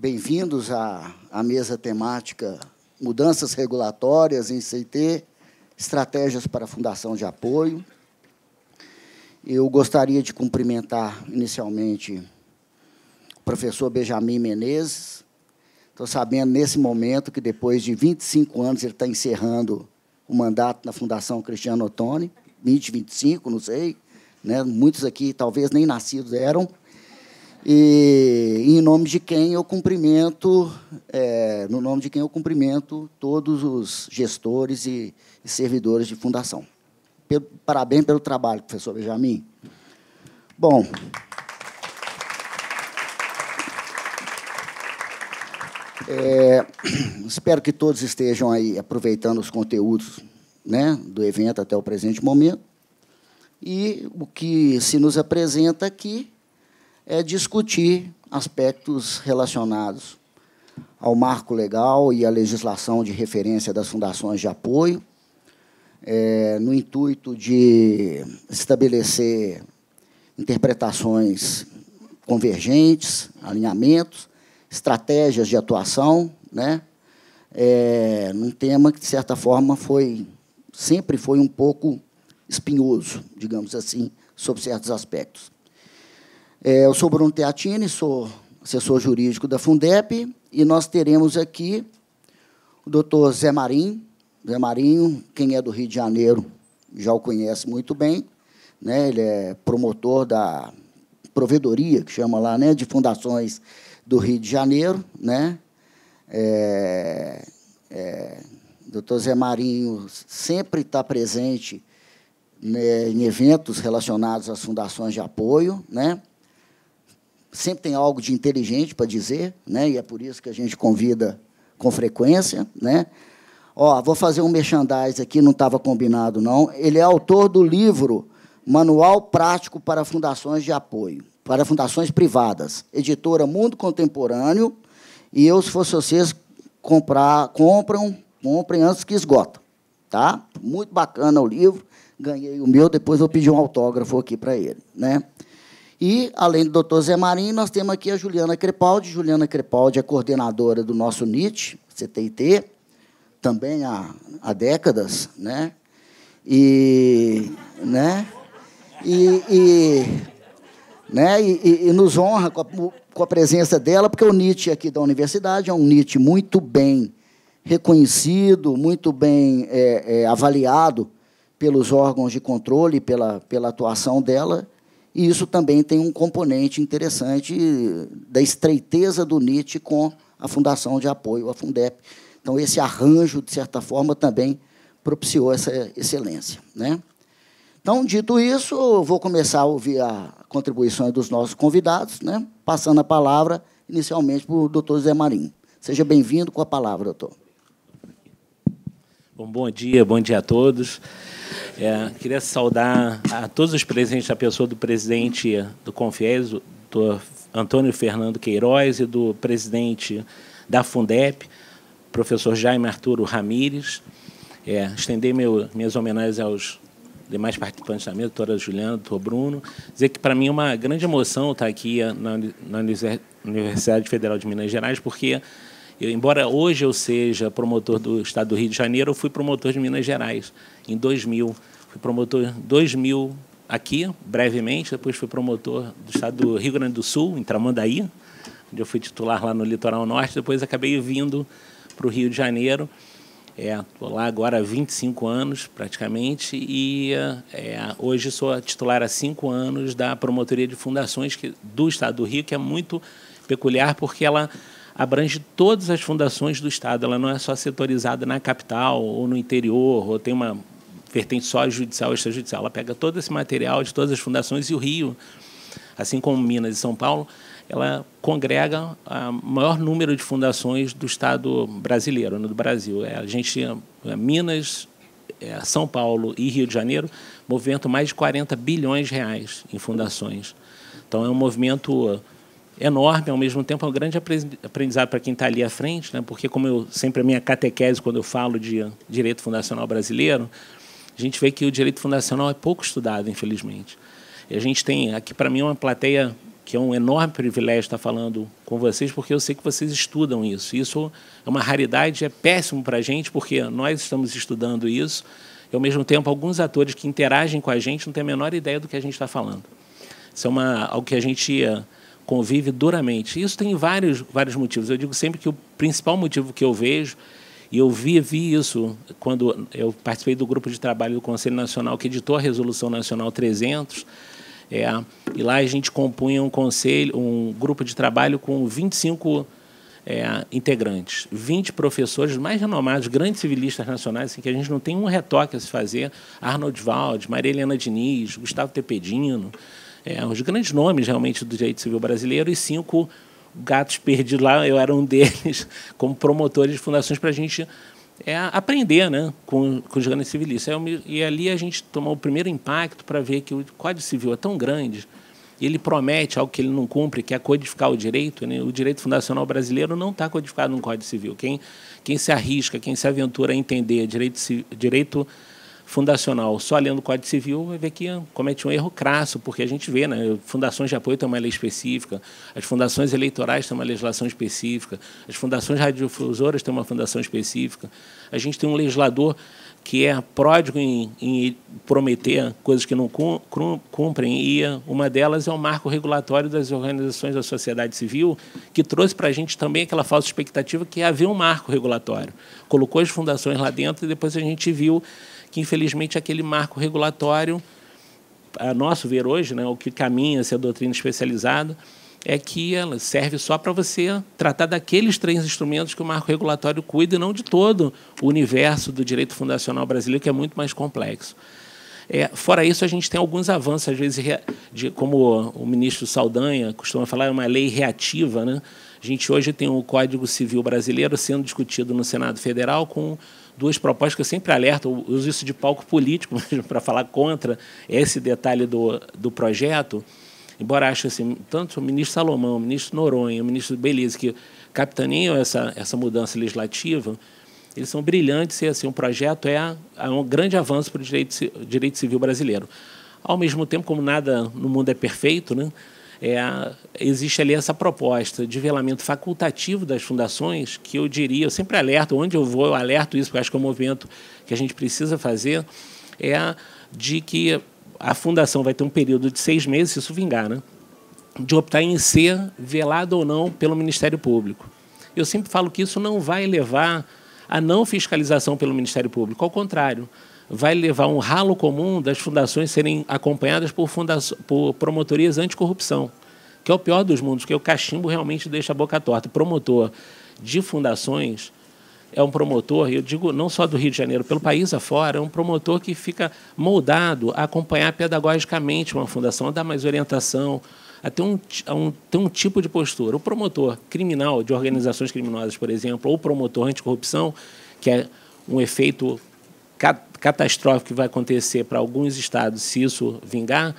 Bem-vindos à mesa temática Mudanças Regulatórias em CIT, Estratégias para a Fundação de Apoio. Eu gostaria de cumprimentar, inicialmente, o professor Benjamin Menezes. Estou sabendo, nesse momento, que depois de 25 anos ele está encerrando o mandato na Fundação Cristiano Ottoni, 25, não sei, né? Muitos aqui talvez nem nascidos eram. E em nome de quem eu cumprimento, todos os gestores e servidores de fundação. Parabéns pelo trabalho, professor Benjamin. Bom, espero que todos estejam aí aproveitando os conteúdos, né, do evento até o presente momento. E o que se nos apresenta aqui é discutir aspectos relacionados ao marco legal e à legislação de referência das fundações de apoio, no intuito de estabelecer interpretações convergentes, alinhamentos, estratégias de atuação, né? Num tema que, de certa forma, sempre foi um pouco espinhoso, digamos assim, sob certos aspectos. Eu sou Bruno Teatini, sou assessor jurídico da Fundep, e nós teremos aqui o doutor Zé Marinho. Zé Marinho, quem é do Rio de Janeiro, já o conhece muito bem, né? Ele é promotor da provedoria, que chama lá, né, de fundações do Rio de Janeiro, né? Doutor Zé Marinho sempre está presente, né, em eventos relacionados às fundações de apoio, né? Sempre tem algo de inteligente para dizer, né? E é por isso que a gente convida com frequência, né? Vou fazer um merchandise aqui, não estava combinado, não. Ele é autor do livro Manual Prático para Fundações de Apoio, para fundações privadas, editora Mundo Contemporâneo, e eu, se fosse vocês, comprem antes que esgota, tá? Muito bacana o livro, ganhei o meu, depois vou pedir um autógrafo aqui para ele, né? E, além do doutor Zé Marinho, nós temos aqui a Juliana Crepaldi. Juliana Crepaldi é coordenadora do nosso NIT, CTIT, também há décadas, né? E nos honra com a presença dela, porque o NIT aqui da universidade é um NIT muito bem reconhecido, muito bem avaliado pelos órgãos de controle, pela atuação dela, e isso também tem um componente interessante da estreiteza do NIT com a Fundação de Apoio, a Fundep. Então, esse arranjo, de certa forma, também propiciou essa excelência, né? Então, dito isso, eu vou começar a ouvir as contribuições dos nossos convidados, né? Passando a palavra, inicialmente, para o doutor Zé Marinho. Seja bem-vindo, com a palavra, doutor. Bom dia a todos. Queria saudar a todos os presentes, a pessoa do presidente do Confies, do Antônio Fernando Queiroz, e do presidente da Fundep, professor Jaime Arturo Ramires. Estender minhas homenagens aos demais participantes da mesa, doutora Juliana, doutor Bruno. Dizer que, para mim, é uma grande emoção estar aqui na Universidade Federal de Minas Gerais, porque, embora hoje eu seja promotor do Estado do Rio de Janeiro, eu fui promotor de Minas Gerais em 2000. Fui promotor em 2000 aqui, brevemente, depois fui promotor do Estado do Rio Grande do Sul, em Tramandaí, onde eu fui titular lá no Litoral Norte, depois acabei vindo para o Rio de Janeiro. Estou lá agora há 25 anos, praticamente, e hoje sou titular há 5 anos da Promotoria de Fundações do Estado do Rio, que é muito peculiar, porque ela abrange todas as fundações do Estado. Ela não é só setorizada na capital ou no interior, ou tem uma vertente só judicial ou extrajudicial. Ela pega todo esse material de todas as fundações, e o Rio, assim como Minas e São Paulo, ela congrega o maior número de fundações do Estado brasileiro, do Brasil. A gente, Minas, São Paulo e Rio de Janeiro, movimentam mais de 40 bilhões de reais em fundações. Então, é um movimento enorme, ao mesmo tempo é um grande aprendizado para quem está ali à frente, né? Porque, como sempre a minha catequese, quando eu falo de direito fundacional brasileiro, a gente vê que o direito fundacional é pouco estudado, infelizmente. E a gente tem aqui, para mim, uma plateia que é um enorme privilégio estar falando com vocês, porque eu sei que vocês estudam isso. Isso é uma raridade, é péssimo para a gente, porque nós estamos estudando isso, e, ao mesmo tempo, alguns atores que interagem com a gente não têm a menor ideia do que a gente está falando. Isso é algo que a gente convive duramente. Isso tem vários motivos. Eu digo sempre que o principal motivo que eu vejo, e eu vi isso quando eu participei do grupo de trabalho do Conselho Nacional que editou a Resolução Nacional 300, e lá a gente compunha um grupo de trabalho com 25 integrantes, 20 professores mais renomados, grandes civilistas nacionais, assim, que a gente não tem um retoque a se fazer, Arnold Valdes, Maria Helena Diniz, Gustavo Tepedino, os grandes nomes realmente do direito civil brasileiro, e 5 gatos perdidos lá, eu era um deles, como promotores de fundações, para a gente aprender, né, com os grandes civilistas. E ali a gente tomou o primeiro impacto para ver que o Código Civil é tão grande, e ele promete algo que ele não cumpre, que é codificar o direito, né? O direito fundacional brasileiro não está codificado no Código Civil. Quem se arrisca, quem se aventura a entender direito fundacional só lendo o Código Civil vai ver que comete um erro crasso, porque a gente vê, né, fundações de apoio têm uma lei específica, as fundações eleitorais têm uma legislação específica, as fundações radiodifusoras têm uma fundação específica, a gente tem um legislador que é pródigo em prometer coisas que não cumprem, e uma delas é o marco regulatório das organizações da sociedade civil, que trouxe para a gente também aquela falsa expectativa que ia haver um marco regulatório. Colocou as fundações lá dentro e depois a gente viu que, infelizmente, aquele marco regulatório, a nosso ver hoje, né, o que caminha ser a doutrina especializada, é que ela serve só para você tratar daqueles 3 instrumentos que o marco regulatório cuida e não de todo o universo do direito fundacional brasileiro, que é muito mais complexo. Fora isso, a gente tem alguns avanços, às vezes, como o ministro Saldanha costuma falar, é uma lei reativa, né? A gente hoje tem o Código Civil brasileiro sendo discutido no Senado Federal com 2 propostas que eu sempre alerto, eu uso isso de palco político para falar contra esse detalhe do projeto, embora ache assim, tanto o ministro Salomão, o ministro Noronha, o ministro Belize, que capitaneiam essa mudança legislativa, eles são brilhantes e assim, o projeto é um grande avanço para o direito civil brasileiro. Ao mesmo tempo, como nada no mundo é perfeito, né, existe ali essa proposta de velamento facultativo das fundações, que eu diria, eu sempre alerto, onde eu vou, eu alerto isso, porque acho que é um movimento que a gente precisa fazer, de que a fundação vai ter um período de 6 meses, se isso vingar, né, de optar em ser velado ou não pelo Ministério Público. Eu sempre falo que isso não vai levar a não fiscalização pelo Ministério Público, ao contrário, vai levar um ralo comum das fundações serem acompanhadas por promotorias anticorrupção, que é o pior dos mundos, porque o cachimbo realmente deixa a boca torta. O promotor de fundações é um promotor, eu digo não só do Rio de Janeiro, pelo país afora, é um promotor que fica moldado a acompanhar pedagogicamente uma fundação, a dar mais orientação, a ter um tipo de postura. O promotor criminal de organizações criminosas, por exemplo, ou o promotor anticorrupção, que é um efeito catastrófico que vai acontecer para alguns estados, se isso vingar,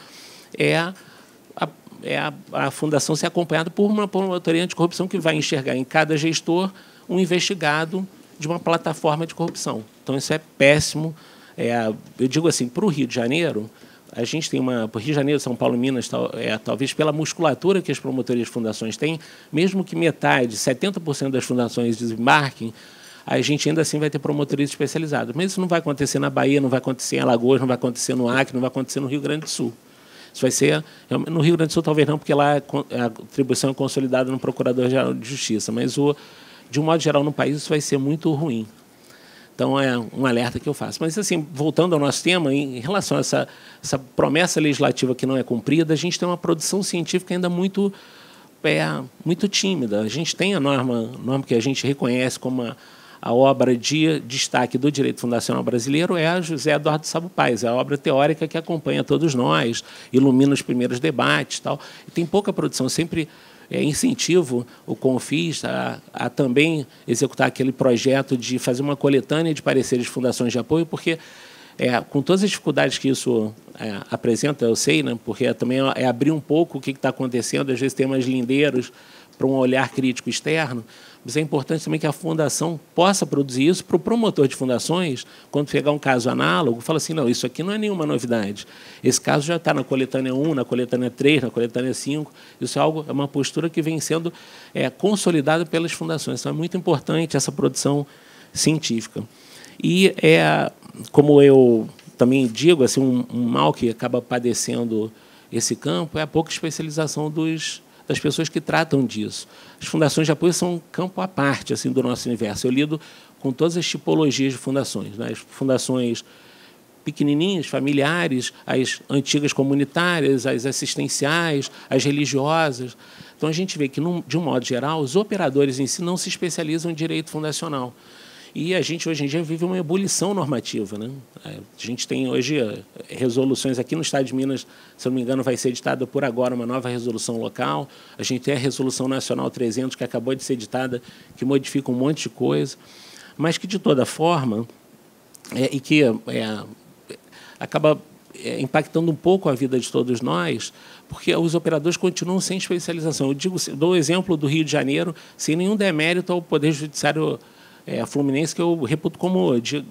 a fundação ser acompanhada por uma promotoria anticorrupção que vai enxergar em cada gestor um investigado de uma plataforma de corrupção. Então, isso é péssimo. Eu digo assim, para o Rio de Janeiro, a gente tem para o Rio de Janeiro, São Paulo e Minas, talvez pela musculatura que as promotorias de fundações têm, mesmo que metade, 70% das fundações desembarquem, a gente ainda assim vai ter promotorias especializadas. Mas isso não vai acontecer na Bahia, não vai acontecer em Alagoas, não vai acontecer no Acre, não vai acontecer no Rio Grande do Sul. Isso vai ser... No Rio Grande do Sul, talvez não, porque lá a atribuição é consolidada no Procurador-Geral de Justiça, mas, de um modo geral, no país, isso vai ser muito ruim. Então, é um alerta que eu faço. Mas, assim, voltando ao nosso tema, em relação a essa promessa legislativa que não é cumprida, a gente tem uma produção científica ainda muito tímida. A gente tem a norma que a gente reconhece como a obra de destaque do direito fundacional brasileiro é a José Eduardo Sabo Paes, é a obra teórica que acompanha todos nós, ilumina os primeiros debates. Tal. E tem pouca produção, sempre incentivo o CONFIS a também executar aquele projeto de fazer uma coletânea de pareceres de fundações de apoio, porque, com todas as dificuldades que isso apresenta, eu sei, né, porque também abrir um pouco o que está acontecendo, às vezes tem mais lindeiros para um olhar crítico externo, mas é importante também que a fundação possa produzir isso para o promotor de fundações, quando pegar um caso análogo, fala assim, não, isso aqui não é nenhuma novidade. Esse caso já está na coletânea 1, na coletânea 3, na coletânea 5. Isso é uma postura que vem sendo consolidada pelas fundações. Então, é muito importante essa produção científica. E, como eu também digo, assim, um mal que acaba padecendo esse campo é a pouca especialização das pessoas que tratam disso. As fundações de apoio são um campo à parte assim, do nosso universo. Eu lido com todas as tipologias de fundações, né? As fundações pequenininhas, familiares, as antigas comunitárias, as assistenciais, as religiosas. Então, a gente vê que, de um modo geral, os operadores em si não se especializam em direito fundacional. E a gente, hoje em dia, vive uma ebulição normativa, né? A gente tem, hoje, resoluções aqui no Estado de Minas, se não me engano, vai ser editada por agora uma nova resolução local. A gente tem a Resolução Nacional 300, que acabou de ser editada, que modifica um monte de coisa, mas que, de toda forma, e que acaba impactando um pouco a vida de todos nós, porque os operadores continuam sem especialização. Eu dou o exemplo do Rio de Janeiro, sem nenhum demérito ao Poder Judiciário fluminense, que eu reputo como de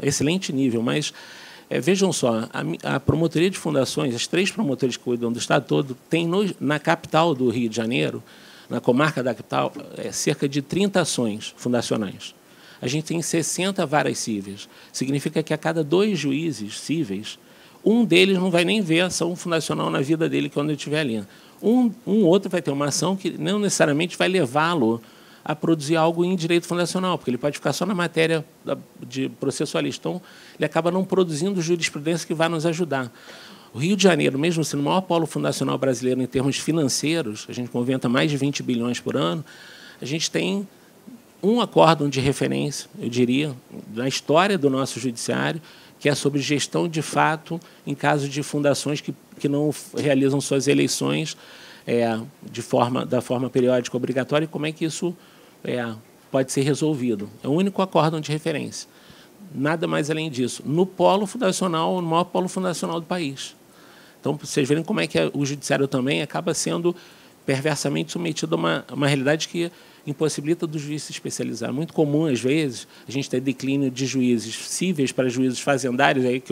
excelente nível, mas vejam só, a promotoria de fundações, as 3 promotorias que cuidam do Estado todo, tem na capital do Rio de Janeiro, na comarca da capital, cerca de 30 ações fundacionais. A gente tem 60 varas cíveis. Significa que a cada 2 juízes cíveis, um deles não vai nem ver a ação fundacional na vida dele quando ele estiver ali. Um outro vai ter uma ação que não necessariamente vai levá-lo a produzir algo em direito fundacional, porque ele pode ficar só na matéria de processualista. Então, ele acaba não produzindo jurisprudência que vai nos ajudar. O Rio de Janeiro, mesmo sendo o maior polo fundacional brasileiro em termos financeiros, a gente movimenta mais de 20 bilhões por ano, a gente tem um acórdão de referência, eu diria, na história do nosso judiciário, que é sobre gestão de fato em caso de fundações que não realizam suas eleições da forma periódica obrigatória, e como é que isso pode ser resolvido. É o único acórdão de referência. Nada mais além disso. No polo fundacional, no maior polo fundacional do país. Então, vocês verem como é que o judiciário também acaba sendo perversamente submetido a uma realidade que impossibilita do juiz se especializar. Muito comum, às vezes, a gente ter declínio de juízes cíveis para juízes fazendários, aí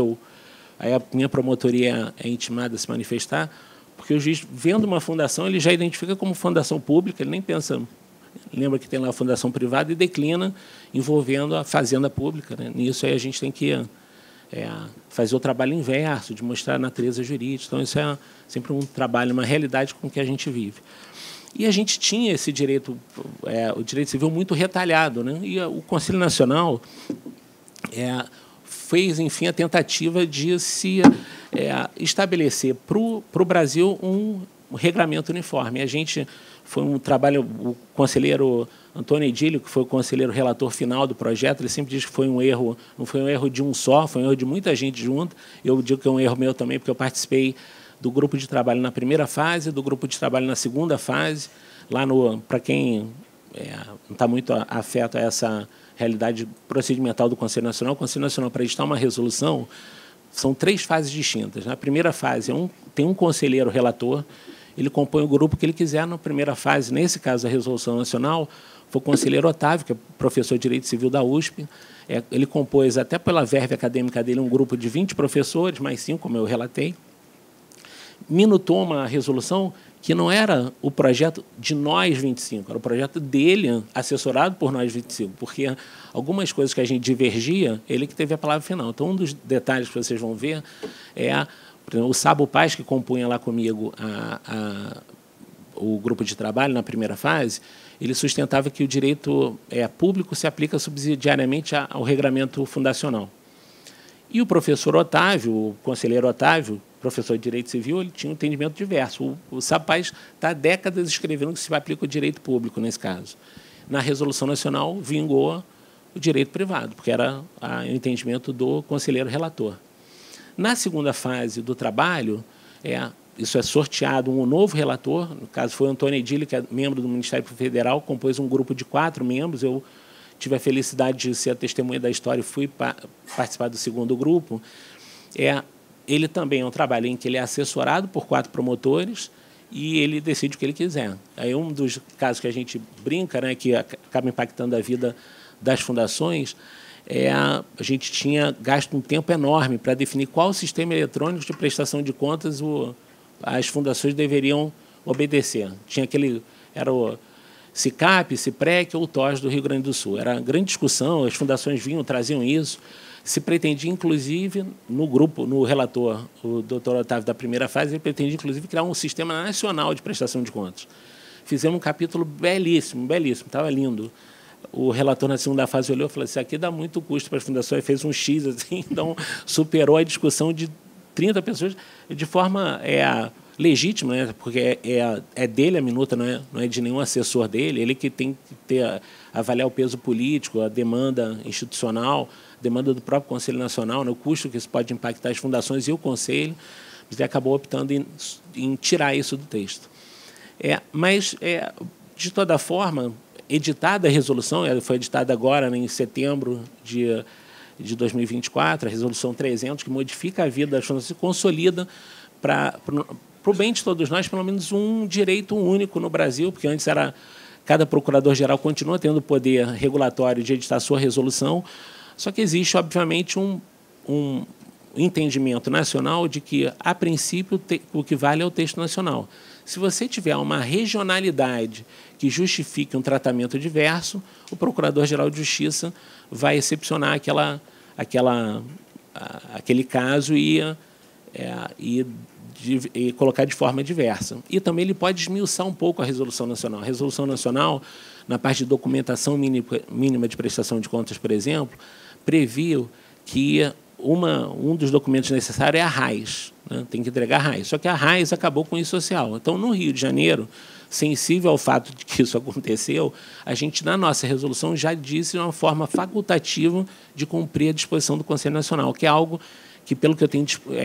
a minha promotoria é intimada a se manifestar, porque o juiz, vendo uma fundação, ele já identifica como fundação pública, ele nem pensa, lembra que tem lá a fundação privada, e declina envolvendo a fazenda pública, né? Nisso aí a gente tem que fazer o trabalho inverso, de mostrar a natureza jurídica. Então, isso é sempre um trabalho, uma realidade com que a gente vive. E a gente tinha esse direito, o direito civil muito retalhado, né? E o Conselho Nacional fez, enfim, a tentativa de se estabelecer para o Brasil um regulamento uniforme. A gente foi um trabalho, o conselheiro Antônio Edílio, que foi o conselheiro relator final do projeto, ele sempre diz que foi um erro, não foi um erro de um só, foi um erro de muita gente junto. Eu digo que é um erro meu também, porque eu participei do grupo de trabalho na primeira fase, do grupo de trabalho na segunda fase. Lá para quem não está muito afeto a essa realidade procedimental do Conselho Nacional, o Conselho Nacional, para editar uma resolução, são 3 fases distintas. Na primeira fase, tem um conselheiro relator, ele compõe o grupo que ele quiser. Na primeira fase, nesse caso, a Resolução Nacional, foi o conselheiro Otávio, que é professor de Direito Civil da USP. Ele compôs, até pela verve acadêmica dele, um grupo de 20 professores, mais 5, como eu relatei. Minutou uma resolução que não era o projeto de nós 25, era o projeto dele, assessorado por nós 25, porque algumas coisas que a gente divergia, ele que teve a palavra final. Então, um dos detalhes que vocês vão ver por exemplo, o Sabo Paz, que compunha lá comigo o grupo de trabalho na primeira fase, ele sustentava que o direito público se aplica subsidiariamente ao regramento fundacional. E o professor Otávio, o conselheiro Otávio, professor de Direito Civil, ele tinha um entendimento diverso. O Sabo Paz está há décadas escrevendo que se aplica o direito público nesse caso. Na Resolução Nacional, vingou o direito privado, porque era o entendimento do conselheiro relator. Na segunda fase do trabalho, isso é sorteado um novo relator, no caso foi o Antônio Edílio, que é membro do Ministério Federal, compôs um grupo de 4 membros, eu tive a felicidade de ser a testemunha da história e fui participar do segundo grupo. Ele também é um trabalho em que ele é assessorado por 4 promotores e ele decide o que ele quiser. Aí um dos casos que a gente brinca, né, que acaba impactando a vida das fundações, a gente tinha gasto um tempo enorme para definir qual sistema eletrônico de prestação de contas as fundações deveriam obedecer. Tinha era o SICAP, CIPREC ou o TOS do Rio Grande do Sul. Era uma grande discussão, as fundações traziam isso. Se pretendia, inclusive, no relator, o doutor Otávio, da primeira fase, ele pretendia, inclusive, criar um sistema nacional de prestação de contas. Fizemos um capítulo belíssimo, belíssimo, estava lindo. O relator, na segunda fase, olhou e falou: isso aqui dá muito custo para as fundações, fez um X, assim, então superou a discussão de 30 pessoas de forma legítima, né? Porque é dele a minuta, não é de nenhum assessor dele, ele que tem que avaliar o peso político, a demanda institucional, a demanda do próprio Conselho Nacional, né? O custo que isso pode impactar as fundações e o Conselho, mas ele acabou optando em tirar isso do texto. Mas, de toda forma, editada a resolução, ela foi editada agora, né, em setembro de 2024, a Resolução 300, que modifica a vida das fundações e consolida para o bem de todos nós, pelo menos um direito único no Brasil, porque antes cada procurador-geral continua tendo o poder regulatório de editar a sua resolução, só que existe, obviamente, um entendimento nacional de que, a princípio, o que vale é o texto nacional. Se você tiver uma regionalidade que justifique um tratamento diverso, o Procurador-Geral de Justiça vai excepcionar aquele caso e colocar de forma diversa. E também ele pode esmiuçar um pouco a Resolução Nacional. A Resolução Nacional, na parte de documentação mínima de prestação de contas, por exemplo, previu que um dos documentos necessários é a RAIS, né? Tem que entregar a RAIS. Só que a RAIS acabou com o social. Então, no Rio de Janeiro, sensível ao fato de que isso aconteceu, a gente, na nossa resolução, já disse de uma forma facultativa de cumprir a disposição do Conselho Nacional, que é algo que, pelo que eu tenho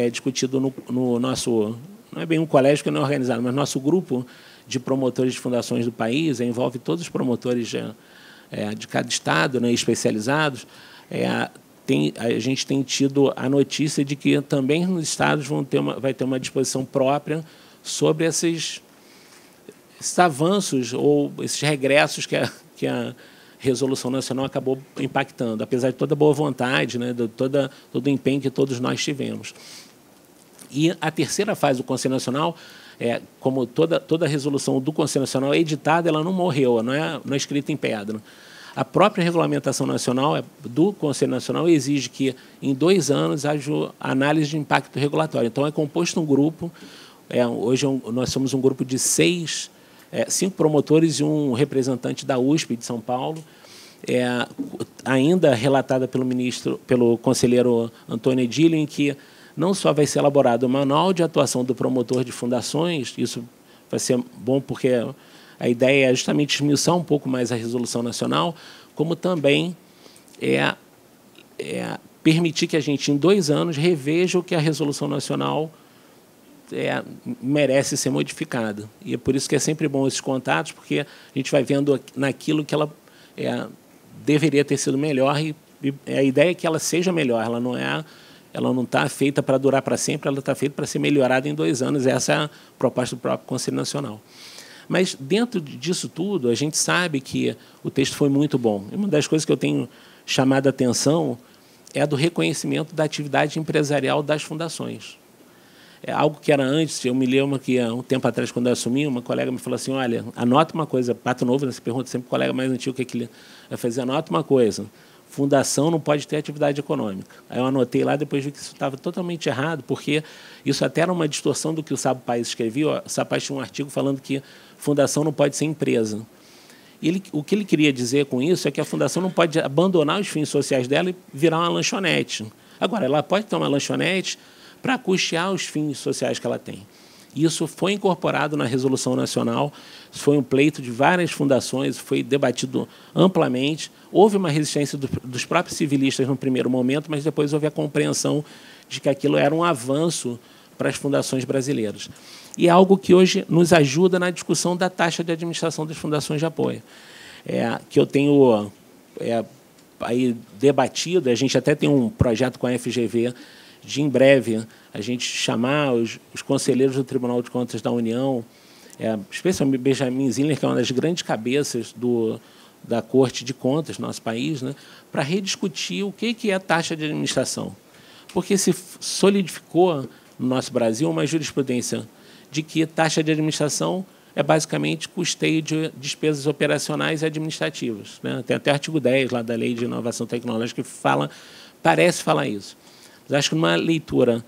discutido no nosso, não é bem um colégio que não é organizado, mas nosso grupo de promotores de fundações do país, envolve todos os promotores de cada estado, né, especializados, a gente tem tido a notícia de que também nos estados vai ter uma disposição própria sobre esses avanços ou esses regressos que a Resolução Nacional acabou impactando, apesar de toda a boa vontade, né, de todo o empenho que todos nós tivemos. E a terceira fase do Conselho Nacional, como toda a resolução do Conselho Nacional é editada, ela não morreu, não é escrita em pedra. A própria regulamentação nacional do Conselho Nacional exige que, em 2 anos, haja análise de impacto regulatório. Então, é composto um grupo. Hoje nós somos um grupo de 5 promotores e um representante da USP de São Paulo, ainda relatada pelo conselheiro Antônio Edílio, em que não só vai ser elaborado o manual de atuação do promotor de fundações, isso vai ser bom porque a ideia é justamente esmiuçar um pouco mais a Resolução Nacional, como também permitir que a gente, em 2 anos, reveja o que a Resolução Nacional merece ser modificada. E é por isso que é sempre bom esses contatos, porque a gente vai vendo naquilo que ela deveria ter sido melhor, e a ideia é que ela seja melhor, ela não está feita para durar para sempre, ela está feita para ser melhorada em 2 anos. Essa é a proposta do próprio Conselho Nacional. Mas, dentro disso tudo, a gente sabe que o texto foi muito bom. E uma das coisas que eu tenho chamado a atenção é a do reconhecimento da atividade empresarial das fundações. É algo que era antes. Eu me lembro que, há um tempo atrás, quando eu assumi, uma colega me falou assim: olha, anota uma coisa, pato novo, você pergunta sempre para o colega mais antigo o que ele vai fazer, anota uma coisa, fundação não pode ter atividade econômica. Aí eu anotei lá, depois vi que isso estava totalmente errado, porque isso até era uma distorção do que o Sabo Paes escrevia. O Sabo Paes tinha um artigo falando que fundação não pode ser empresa. E o que ele queria dizer com isso é que a fundação não pode abandonar os fins sociais dela e virar uma lanchonete. Agora, ela pode ter uma lanchonete para custear os fins sociais que ela tem. Isso foi incorporado na Resolução Nacional, foi um pleito de várias fundações, foi debatido amplamente. Houve uma resistência dos próprios civilistas no primeiro momento, mas depois houve a compreensão de que aquilo era um avanço para as fundações brasileiras. E é algo que hoje nos ajuda na discussão da taxa de administração das fundações de apoio, que eu tenho aí debatido. A gente até tem um projeto com a FGV de, em breve, a gente chamar os conselheiros do Tribunal de Contas da União especialmente Benjamin Zinler, que é uma das grandes cabeças da Corte de Contas do nosso país, né, para rediscutir o que é a taxa de administração. Porque se solidificou no nosso Brasil uma jurisprudência de que taxa de administração é basicamente custeio de despesas operacionais e administrativas, né? Tem até artigo 10 lá da Lei de Inovação Tecnológica que parece falar isso. Mas acho que numa leitura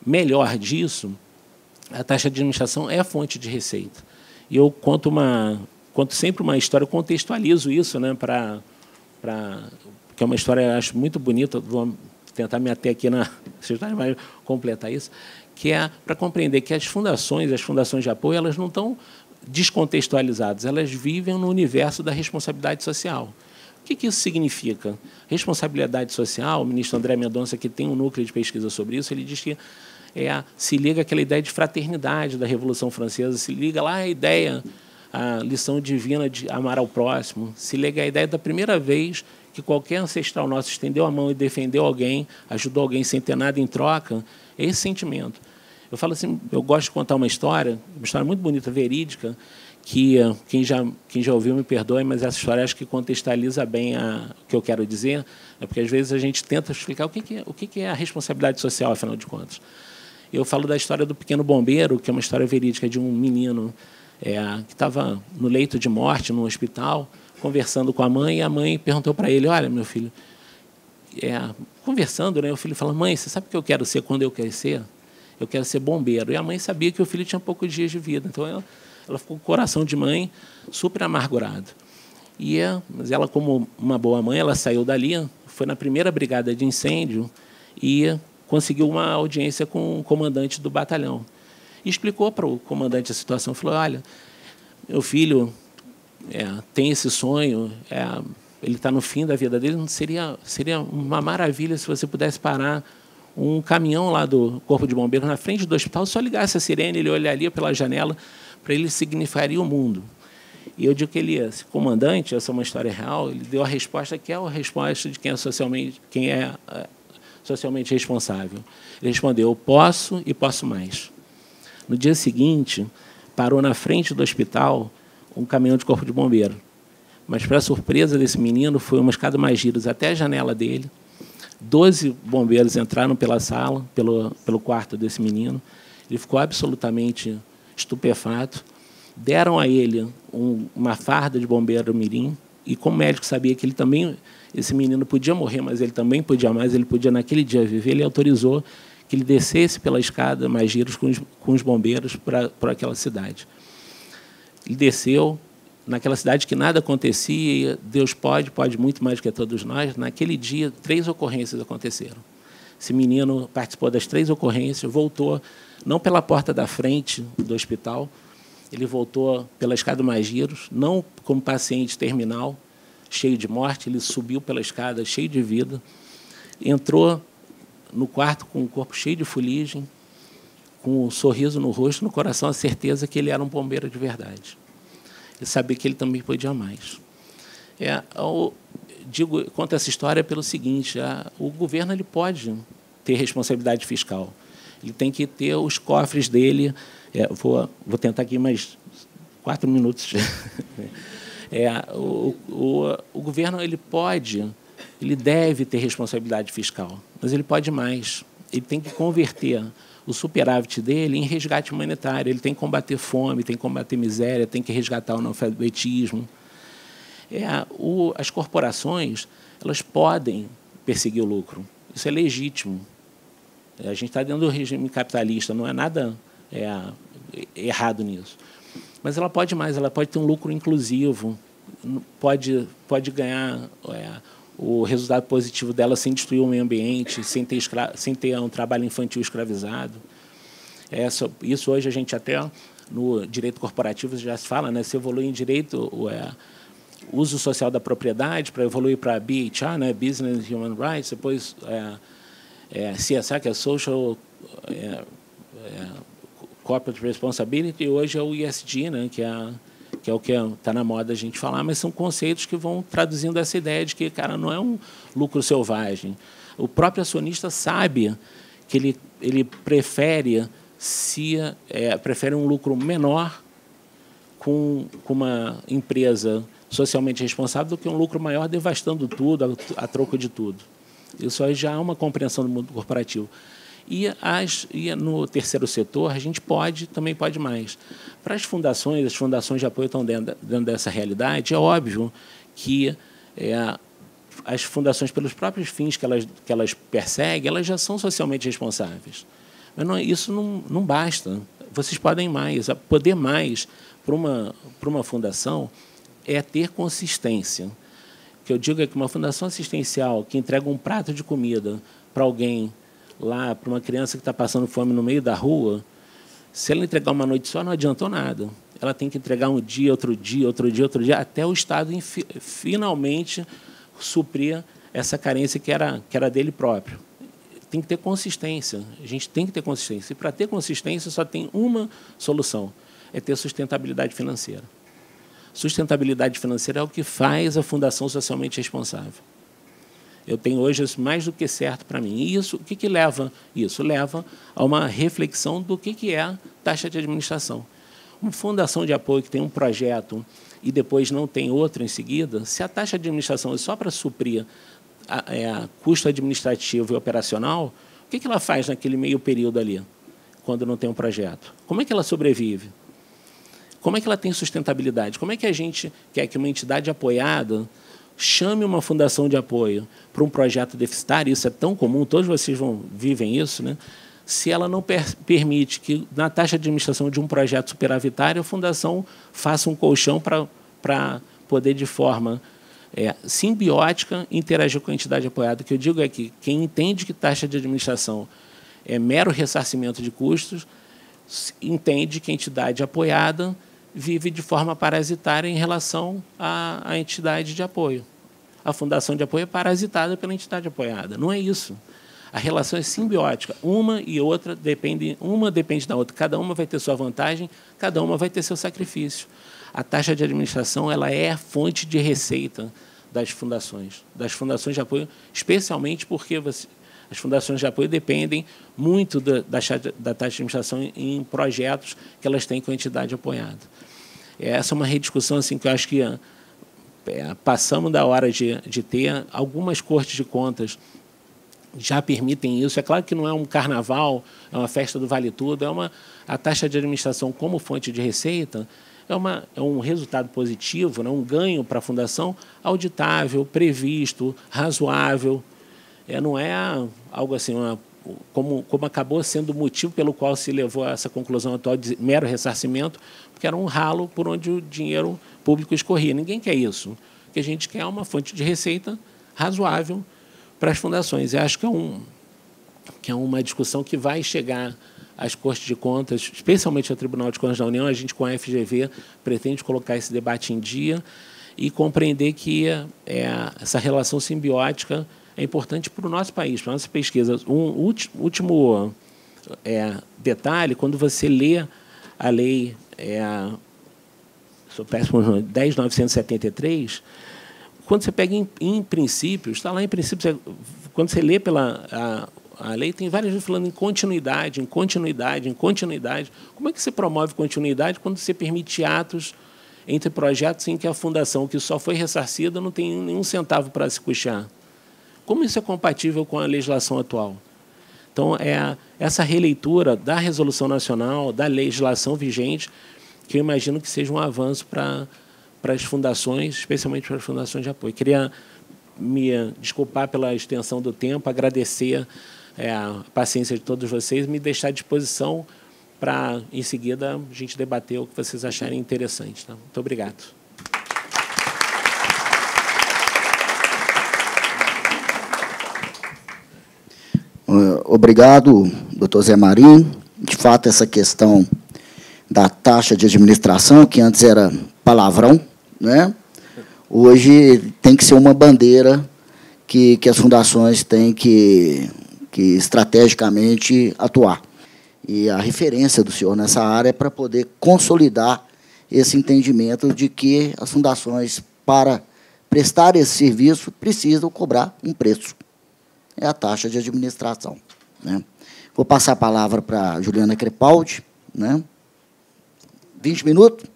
melhor disso, a taxa de administração é a fonte de receita. E eu conto sempre uma história, eu contextualizo isso, né, que é uma história, eu acho, muito bonita, vou tentar me ater aqui na história, mas completar isso, que é para compreender que as fundações de apoio, elas não estão descontextualizadas, elas vivem no universo da responsabilidade social. O que isso significa? Responsabilidade social, o ministro André Mendonça, que tem um núcleo de pesquisa sobre isso, ele diz que se liga àquela ideia de fraternidade da Revolução Francesa, se liga lá à ideia, a lição divina de amar ao próximo, se liga à ideia da primeira vez que qualquer ancestral nosso estendeu a mão e defendeu alguém, ajudou alguém sem ter nada em troca, é esse sentimento. Eu falo assim, eu gosto de contar uma história muito bonita, verídica, que quem já ouviu me perdoe, mas essa história acho que contextualiza bem o que eu quero dizer, porque às vezes a gente tenta explicar o que é a responsabilidade social, afinal de contas. Eu falo da história do pequeno bombeiro, que é uma história verídica de um menino que estava no leito de morte, no hospital, conversando com a mãe, e a mãe perguntou para ele, olha, meu filho, conversando, né, o filho fala, mãe, você sabe o que eu quero ser quando eu crescer? Eu quero ser bombeiro. E a mãe sabia que o filho tinha poucos dias de vida, então ela ficou com o coração de mãe super amargurado. Mas ela, como uma boa mãe, ela saiu dali, foi na primeira brigada de incêndio e conseguiu uma audiência com o comandante do batalhão. E explicou para o comandante a situação, falou, olha, meu filho tem esse sonho, ele está no fim da vida dele, seria uma maravilha se você pudesse parar um caminhão lá do Corpo de Bombeiros na frente do hospital, só ligasse a sirene, ele olharia pela janela, para ele significaria o mundo. E eu digo que esse comandante, essa é uma história real, ele deu a resposta que é a resposta de quem é socialmente responsável. Ele respondeu, eu posso e posso mais. No dia seguinte, parou na frente do hospital um caminhão de Corpo de Bombeiro. Mas, para a surpresa desse menino, foi uma escada mais giros até a janela dele. 12 bombeiros entraram pela sala, pelo quarto desse menino. Ele ficou absolutamente estupefato. Deram a ele uma farda de bombeiro mirim. E, como o médico sabia que esse menino podia morrer, mas ele também podia mais, ele podia, naquele dia, viver, ele autorizou que ele descesse pela escada mais giros com os bombeiros para aquela cidade. Ele desceu, naquela cidade que nada acontecia, e Deus pode muito mais do que todos nós. Naquele dia, 3 ocorrências aconteceram. Esse menino participou das 3 ocorrências, voltou, não pela porta da frente do hospital, ele voltou pela escada mais giros, não como paciente terminal, cheio de morte, ele subiu pela escada, cheio de vida, entrou no quarto com o corpo cheio de fuligem, com um sorriso no rosto, no coração, a certeza que ele era um bombeiro de verdade. Ele sabia que ele também podia mais. Conto essa história pelo seguinte, o governo ele pode ter responsabilidade fiscal. Ele tem que ter os cofres dele. Vou tentar aqui mais 4 minutos. O governo ele deve ter responsabilidade fiscal, mas ele pode mais. Ele tem que converter o superávit dele em resgate humanitário. Ele tem que combater fome, tem que combater miséria, tem que resgatar o analfabetismo. As corporações elas podem perseguir o lucro. Isso é legítimo. A gente está dentro do regime capitalista, não é nada errado nisso. Mas ela pode mais, ela pode ter um lucro inclusivo, pode ganhar o resultado positivo dela sem destruir o meio ambiente, sem ter um trabalho infantil escravizado. Isso hoje a gente até, no direito corporativo, já se fala, né? Se evolui em direito, uso social da propriedade, para evoluir para BHR, né? Business and Human Rights, depois CSR, que é Social Corporate Responsibility, e hoje é o ESG, né? que é o que está na moda a gente falar, mas são conceitos que vão traduzindo essa ideia de que, cara, não é um lucro selvagem. O próprio acionista sabe que ele prefere um lucro menor com uma empresa socialmente responsável do que um lucro maior devastando tudo, a troco de tudo. Isso aí já é uma compreensão do mundo corporativo. E no terceiro setor, a gente também pode mais. Para as fundações de apoio estão dentro dessa realidade, é óbvio que as fundações, pelos próprios fins que elas perseguem, elas já são socialmente responsáveis. Mas isso não basta. Vocês podem mais. Poder mais para uma fundação é ter consistência. O que eu digo é que uma fundação assistencial que entrega um prato de comida para alguém, lá, para uma criança que está passando fome no meio da rua, se ela entregar uma noite só, não adiantou nada. Ela tem que entregar um dia, outro dia, outro dia, outro dia, até o Estado finalmente suprir essa carência que era dele próprio. Tem que ter consistência. A gente tem que ter consistência. E, para ter consistência, só tem uma solução: é ter sustentabilidade financeira. Sustentabilidade financeira é o que faz a fundação socialmente responsável. Eu tenho hoje isso mais do que certo para mim. E isso, o que leva isso? Leva a uma reflexão do que é a taxa de administração. Uma fundação de apoio que tem um projeto e depois não tem outro em seguida, se a taxa de administração é só para suprir custo administrativo e operacional, o que ela faz naquele meio período ali, quando não tem um projeto? Como é que ela sobrevive? Como é que ela tem sustentabilidade? Como é que a gente quer que uma entidade apoiada chame uma fundação de apoio para um projeto deficitário? Isso é tão comum, todos vocês vivem isso, né? Se ela não permite que, na taxa de administração de um projeto superavitário, a fundação faça um colchão para poder, de forma simbiótica, interagir com a entidade apoiada. O que eu digo é que quem entende que taxa de administração é mero ressarcimento de custos, entende que a entidade apoiada vive de forma parasitária em relação à entidade de apoio. A fundação de apoio é parasitada pela entidade apoiada. Não é isso. A relação é simbiótica. Uma e outra uma depende da outra. Cada uma vai ter sua vantagem, cada uma vai ter seu sacrifício. A taxa de administração ela é a fonte de receita das fundações de apoio, especialmente porque as fundações de apoio dependem muito da taxa de administração em projetos que elas têm com a entidade apoiada. Essa é uma rediscussão assim, que eu acho que passamos da hora de ter. Algumas cortes de contas já permitem isso. É claro que não é um carnaval, é uma festa do Vale Tudo, a taxa de administração como fonte de receita é um resultado positivo, né, um ganho para a fundação auditável, previsto, razoável. Não é algo assim, como acabou sendo o motivo pelo qual se levou a essa conclusão atual de mero ressarcimento, porque era um ralo por onde o dinheiro público escorria. Ninguém quer isso. O que a gente quer é uma fonte de receita razoável para as fundações. Eu acho que é uma discussão que vai chegar às Cortes de Contas, especialmente ao Tribunal de Contas da União. A gente, com a FGV, pretende colocar esse debate em dia e compreender que essa relação simbiótica é importante para o nosso país, para a nossa pesquisa. Um último detalhe: quando você lê a lei 10.973, quando você pega em princípios, está lá em princípios, quando você lê a lei, tem várias vezes falando em continuidade, em continuidade, em continuidade. Como é que você promove continuidade quando você permite atos entre projetos em que a fundação, que só foi ressarcida, não tem nenhum centavo para se custear? Como isso é compatível com a legislação atual? Então, essa releitura da Resolução Nacional, da legislação vigente, que eu imagino que seja um avanço para as fundações, especialmente para as fundações de apoio. Queria me desculpar pela extensão do tempo, agradecer a paciência de todos vocês, me deixar à disposição para, em seguida, a gente debater o que vocês acharem interessante. Tá? Muito obrigado. Obrigado, doutor Zé Marinho. De fato, essa questão da taxa de administração, que antes era palavrão, né? Hoje tem que ser uma bandeira que as fundações têm que estrategicamente atuar. E a referência do senhor nessa área é para poder consolidar esse entendimento de que as fundações, para prestar esse serviço, precisam cobrar um preço. É a taxa de administração, né? Vou passar a palavra para a Juliana Crepaldi, né? 20 minutos?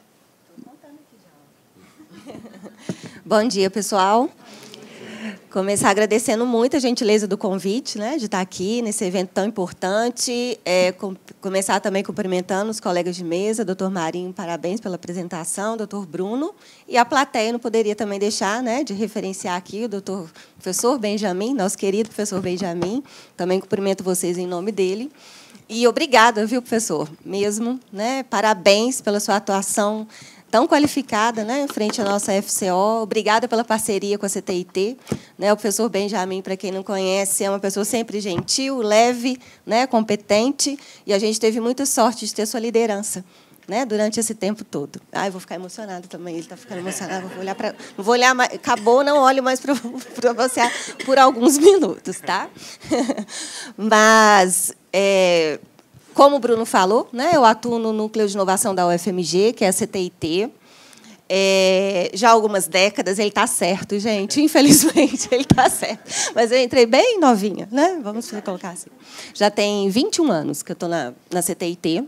Bom dia, pessoal. Começar agradecendo muito a gentileza do convite, né, de estar aqui nesse evento tão importante. Começar também cumprimentando os colegas de mesa, doutor Marinho, parabéns pela apresentação, doutor Bruno. E a plateia não poderia também deixar, né, de referenciar aqui o professor Benjamin, nosso querido professor Benjamin. Também cumprimento vocês em nome dele. E obrigada, viu, professor? Mesmo, né? Parabéns pela sua atuação tão qualificada, né, em frente à nossa FCO. Obrigada pela parceria com a CTIT. Né, o professor Benjamin, para quem não conhece, é uma pessoa sempre gentil, leve, né, competente, e a gente teve muita sorte de ter sua liderança, né, durante esse tempo todo. Eu vou ficar emocionada também, ele está ficando emocionado. Não vou olhar mais, acabou, não olho mais para você por alguns minutos, tá? Mas... como o Bruno falou, né, eu atuo no Núcleo de Inovação da UFMG, que é a CTIT. Já há algumas décadas, ele está certo, gente. Infelizmente, ele está certo. Mas eu entrei bem novinha, né? Vamos colocar assim. Já tem 21 anos que eu estou na CTIT.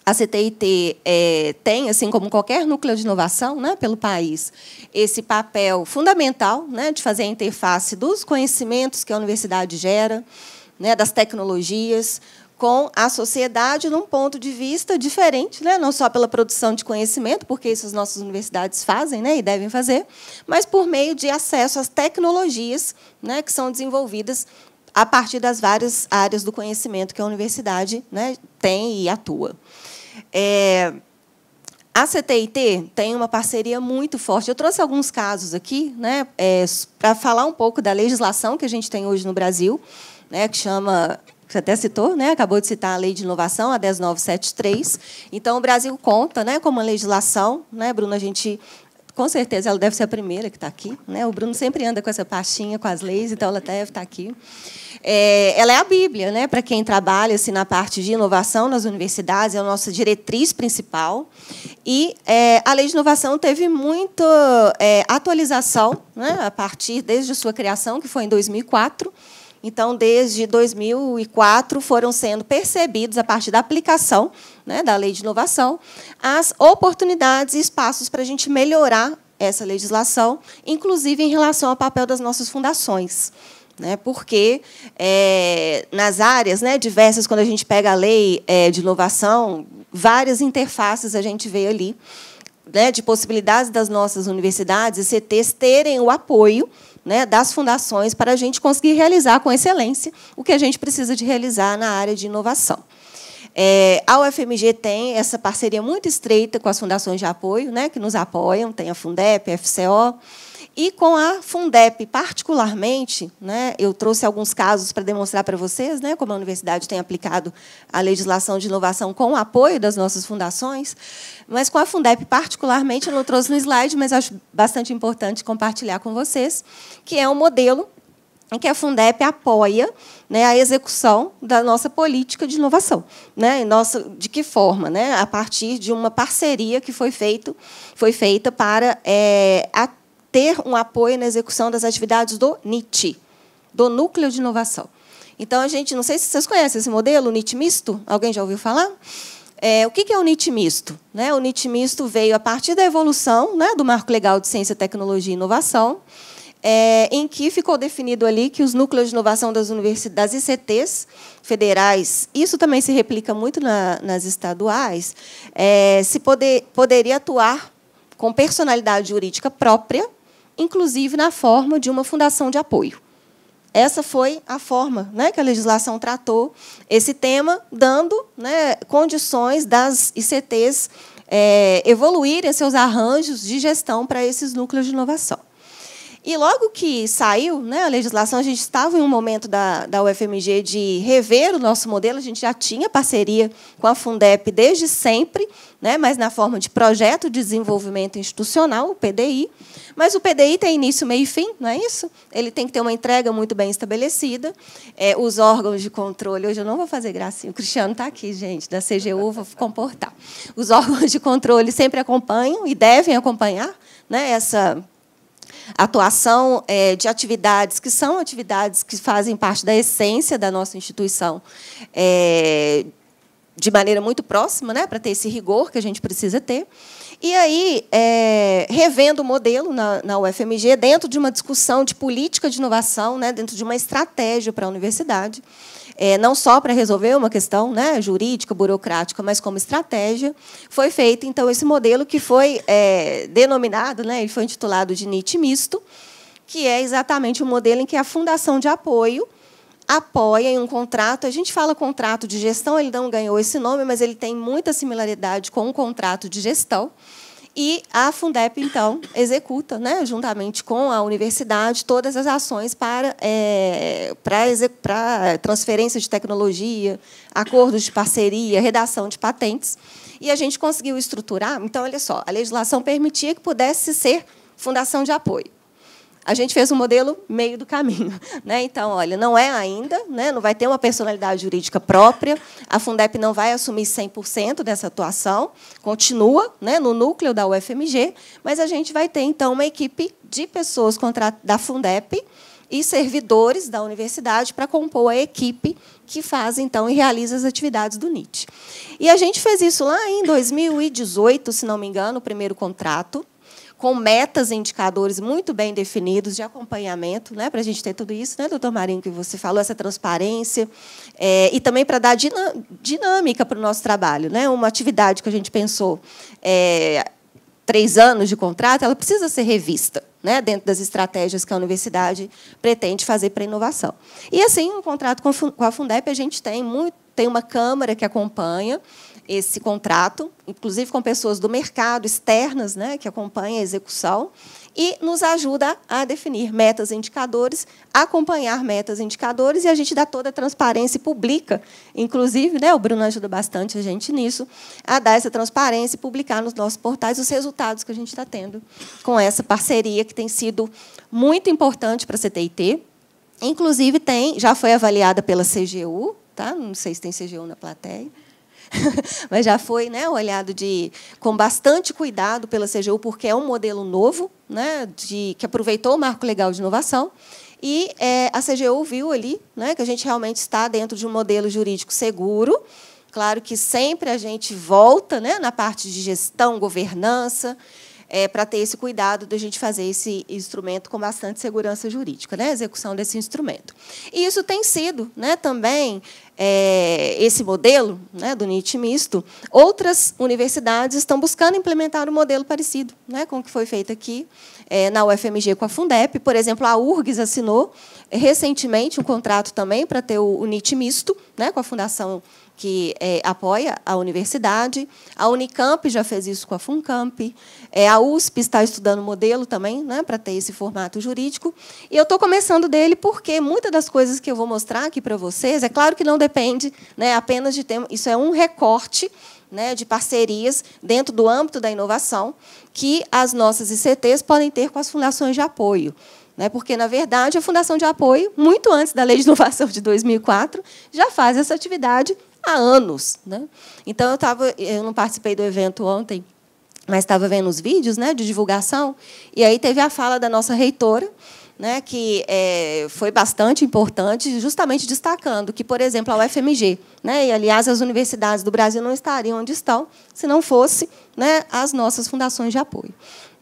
A CTIT tem, assim como qualquer núcleo de inovação, né, pelo país, esse papel fundamental, né, de fazer a interface dos conhecimentos que a universidade gera, né, das tecnologias, com a sociedade num ponto de vista diferente, né? Não só pela produção de conhecimento, porque isso as nossas universidades fazem, né, e devem fazer, mas por meio de acesso às tecnologias, né, que são desenvolvidas a partir das várias áreas do conhecimento que a universidade, né, tem e atua. A CTIT tem uma parceria muito forte. Eu trouxe alguns casos aqui, né, para falar um pouco da legislação que a gente tem hoje no Brasil, né, que chama... Você até citou, né? Acabou de citar a Lei de Inovação, a 10973. Então, o Brasil conta, né, com uma legislação, né, Bruno? A gente, com certeza, ela deve ser a primeira que está aqui, né? O Bruno sempre anda com essa pastinha com as leis, então ela deve estar aqui. Ela é a Bíblia, né, para quem trabalha assim, na parte de inovação nas universidades, é a nossa diretriz principal. E a Lei de Inovação teve muita atualização, né, a partir desde a sua criação, que foi em 2004. Então, desde 2004, foram sendo percebidos, a partir da aplicação, né, da Lei de Inovação, as oportunidades e espaços para a gente melhorar essa legislação, inclusive em relação ao papel das nossas fundações. Né, porque, nas áreas, né, diversas, quando a gente pega a Lei de Inovação, várias interfaces a gente vê ali, né, de possibilidades das nossas universidades e CTs terem o apoio, né, das fundações para a gente conseguir realizar com excelência o que a gente precisa de realizar na área de inovação. A UFMG tem essa parceria muito estreita com as fundações de apoio, né, que nos apoiam, tem a Fundep, a FCO, e com a Fundep, particularmente, né, eu trouxe alguns casos para demonstrar para vocês, né, como a universidade tem aplicado a legislação de inovação com o apoio das nossas fundações, mas com a Fundep, particularmente, eu não trouxe no slide, mas acho bastante importante compartilhar com vocês, que é um modelo em que a Fundep apoia, né, a execução da nossa política de inovação. Né, de que forma? Né, a partir de uma parceria que foi feita para ter um apoio na execução das atividades do NIT, do Núcleo de Inovação. Então, a gente, não sei se vocês conhecem esse modelo, o NIT misto. Alguém já ouviu falar? O que é o NIT misto? Né, o NIT misto veio a partir da evolução, né, do Marco Legal de Ciência, Tecnologia e Inovação, em que ficou definido ali que os núcleos de inovação das universidades, das ICTs federais, isso também se replica muito nas estaduais, poderia atuar com personalidade jurídica própria, inclusive na forma de uma fundação de apoio. Essa foi a forma, né, que a legislação tratou esse tema, dando, né, condições das ICTs evoluírem seus arranjos de gestão para esses núcleos de inovação. E, logo que saiu, né, a legislação, a gente estava em um momento da UFMG de rever o nosso modelo, a gente já tinha parceria com a Fundep desde sempre, né, mas na forma de projeto de desenvolvimento institucional, o PDI. Mas o PDI tem início, meio e fim, não é isso? Ele tem que ter uma entrega muito bem estabelecida. Os órgãos de controle... Hoje eu não vou fazer gracinha, o Cristiano está aqui, gente, da CGU, vou comportar. Os órgãos de controle sempre acompanham e devem acompanhar, né, essa atuação de atividades que são atividades que fazem parte da essência da nossa instituição, de maneira muito próxima, né, para ter esse rigor que a gente precisa ter. E aí, revendo o modelo na UFMG, dentro de uma discussão de política de inovação, né, dentro de uma estratégia para a universidade, não só para resolver uma questão, né, jurídica, burocrática, mas como estratégia, foi feito, então, esse modelo que foi denominado, né, ele foi intitulado de NIT misto, que é exatamente o modelo em que a Fundação de Apoio apoia em um contrato. A gente fala contrato de gestão, ele não ganhou esse nome, mas ele tem muita similaridade com um contrato de gestão. E a Fundep, então, executa, né, juntamente com a universidade, todas as ações para transferência de tecnologia, acordos de parceria, redação de patentes. E a gente conseguiu estruturar. Então, olha só, a legislação permitia que pudesse ser fundação de apoio. A gente fez um modelo meio do caminho, né? Então, olha, não é ainda, né? Não vai ter uma personalidade jurídica própria, a Fundep não vai assumir 100% dessa atuação, continua, né, no núcleo da UFMG, mas a gente vai ter, então, uma equipe de pessoas da Fundep e servidores da universidade para compor a equipe que faz, então, e realiza as atividades do NIT. E a gente fez isso lá em 2018, se não me engano, o primeiro contrato, com metas e indicadores muito bem definidos de acompanhamento, né, para a gente ter tudo isso, né, doutor Marinho, que você falou, essa transparência, e também para dar dinâmica para o nosso trabalho. Né, uma atividade que a gente pensou 3 anos de contrato, ela precisa ser revista, né, dentro das estratégias que a universidade pretende fazer para a inovação. E, assim, um contrato com a Fundep, a gente tem uma Câmara que acompanha esse contrato, inclusive com pessoas do mercado, externas, né, que acompanham a execução, e nos ajuda a definir metas e indicadores, acompanhar metas e indicadores, e a gente dá toda a transparência e publica. Inclusive, né, o Bruno ajuda bastante a gente nisso, a dar essa transparência e publicar nos nossos portais os resultados que a gente está tendo com essa parceria, que tem sido muito importante para a CTIT. Inclusive, já foi avaliada pela CGU, tá? Não sei se tem CGU na plateia, mas já foi, né, olhado com bastante cuidado pela CGU, porque é um modelo novo, né, que aproveitou o marco legal de inovação, e a CGU viu ali, né, que a gente realmente está dentro de um modelo jurídico seguro. Claro que sempre a gente volta, né, na parte de gestão, governança, para ter esse cuidado de a gente fazer esse instrumento com bastante segurança jurídica, né, a execução desse instrumento. E isso tem sido, né, também, esse modelo, né, do NIT misto, outras universidades estão buscando implementar um modelo parecido, né, com o que foi feito aqui na UFMG com a Fundep. Por exemplo, a URGS assinou recentemente um contrato também para ter o NIT misto, né, com a Fundação que apoia a universidade. A Unicamp já fez isso com a FUNCAMP. A USP está estudando o modelo também, né, para ter esse formato jurídico. E eu estou começando dele porque muitas das coisas que eu vou mostrar aqui para vocês, é claro que não depende, né, apenas de ter... Isso é um recorte, né, de parcerias dentro do âmbito da inovação que as nossas ICTs podem ter com as fundações de apoio. Porque, na verdade, a Fundação de Apoio, muito antes da Lei de Inovação de 2004, já faz essa atividade há anos. Então, eu não participei do evento ontem, mas estava vendo os vídeos, né, de divulgação, e aí teve a fala da nossa reitora, né, que foi bastante importante, justamente destacando que, por exemplo, a UFMG, né, e, aliás, as universidades do Brasil não estariam onde estão se não fosse, né, as nossas fundações de apoio.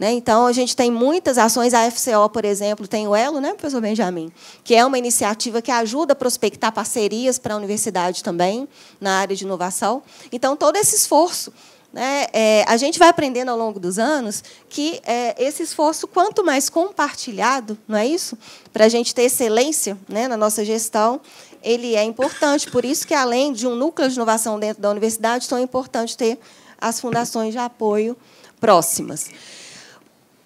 Então, a gente tem muitas ações. A FCO, por exemplo, tem o ELO, né, professor Benjamin, que é uma iniciativa que ajuda a prospectar parcerias para a universidade também, na área de inovação. Então, todo esse esforço, né, a gente vai aprendendo ao longo dos anos que esse esforço, quanto mais compartilhado, não é isso? Para a gente ter excelência, né, na nossa gestão, ele é importante. Por isso que, além de um núcleo de inovação dentro da universidade, tão importante ter as fundações de apoio próximas.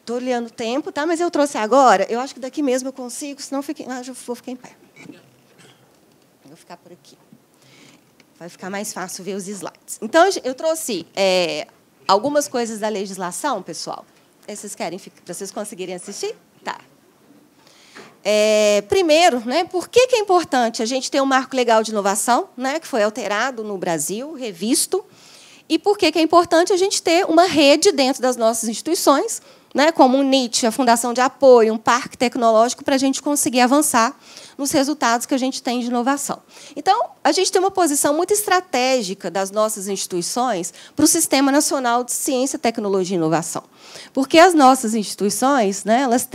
Estou olhando o tempo, tá? Mas eu trouxe agora. Eu acho que daqui mesmo eu consigo, senão eu vou ficar em pé. Vou ficar por aqui. Vai ficar mais fácil ver os slides. Então, eu trouxe algumas coisas da legislação, pessoal. Vocês querem, para vocês conseguirem assistir? Tá. Primeiro, né, por que é importante a gente ter um marco legal de inovação, né, que foi alterado no Brasil, revisto, e por que é importante a gente ter uma rede dentro das nossas instituições, né, como o NIT, a Fundação de Apoio, um parque tecnológico, para a gente conseguir avançar nos resultados que a gente tem de inovação. Então, a gente tem uma posição muito estratégica das nossas instituições para o Sistema Nacional de Ciência, Tecnologia e Inovação. Porque as nossas instituições, né, elas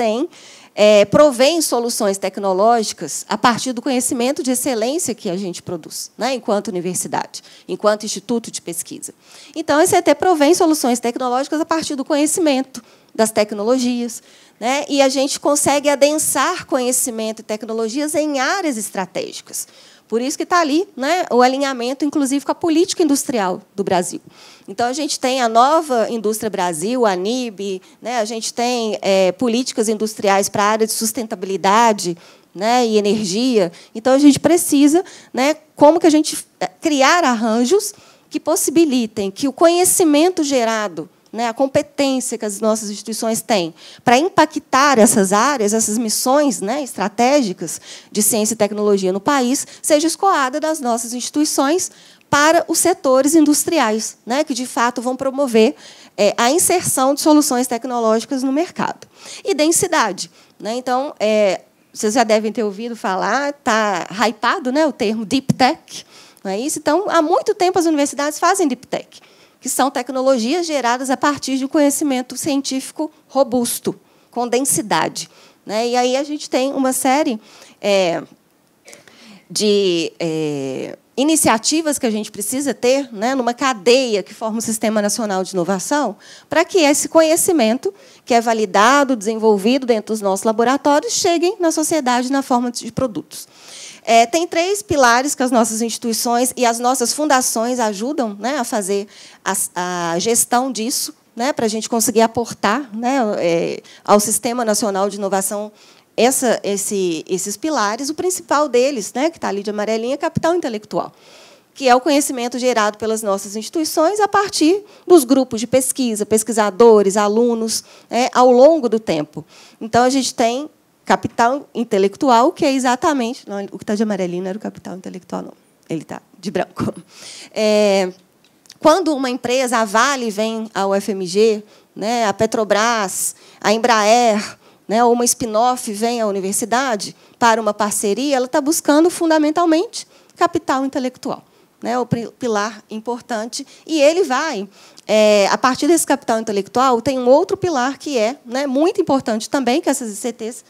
provêm soluções tecnológicas a partir do conhecimento de excelência que a gente produz, né, enquanto universidade, enquanto instituto de pesquisa. Então, a ICT provém soluções tecnológicas a partir do conhecimento das tecnologias, né, e a gente consegue adensar conhecimento e tecnologias em áreas estratégicas. Por isso que está ali, né, o alinhamento, inclusive, com a política industrial do Brasil. Então, a gente tem a nova Indústria Brasil, a NIB, né, a gente tem políticas industriais para a área de sustentabilidade, né, e energia. Então, a gente precisa, né, como que a gente criar arranjos que possibilitem que o conhecimento gerado, né, a competência que as nossas instituições têm para impactar essas áreas, essas missões, né, estratégicas de ciência e tecnologia no país, seja escoada das nossas instituições para os setores industriais, né, que, de fato, vão promover a inserção de soluções tecnológicas no mercado. E densidade. Né? Então, vocês já devem ter ouvido falar, está hypado, né, o termo Deep Tech. Não é isso? Então, há muito tempo, as universidades fazem Deep Tech, que são tecnologias geradas a partir de um conhecimento científico robusto, com densidade. Né? E aí a gente tem uma série de iniciativas que a gente precisa ter, né, numa cadeia que forma o Sistema Nacional de Inovação, para que esse conhecimento, que é validado, desenvolvido dentro dos nossos laboratórios, chegue na sociedade na forma de produtos. Tem 3 pilares que as nossas instituições e as nossas fundações ajudam, né, a fazer a gestão disso, né, para a gente conseguir aportar, né, ao Sistema Nacional de Inovação esses pilares. O principal deles, né, que está ali de amarelinha, é capital intelectual, que é o conhecimento gerado pelas nossas instituições a partir dos grupos de pesquisa, pesquisadores, alunos, ao longo do tempo. Então, a gente tem capital intelectual, que é exatamente... Não, o que está de amarelinho não era o capital intelectual, não. Ele está de branco. Quando uma empresa, a Vale, vem ao UFMG, né, a Petrobras, a Embraer, né, ou uma spin-off vem à universidade para uma parceria, ela está buscando, fundamentalmente, capital intelectual. Né, o pilar importante. E ele vai... a partir desse capital intelectual, tem um outro pilar que é, né, muito importante também, que essas ICTs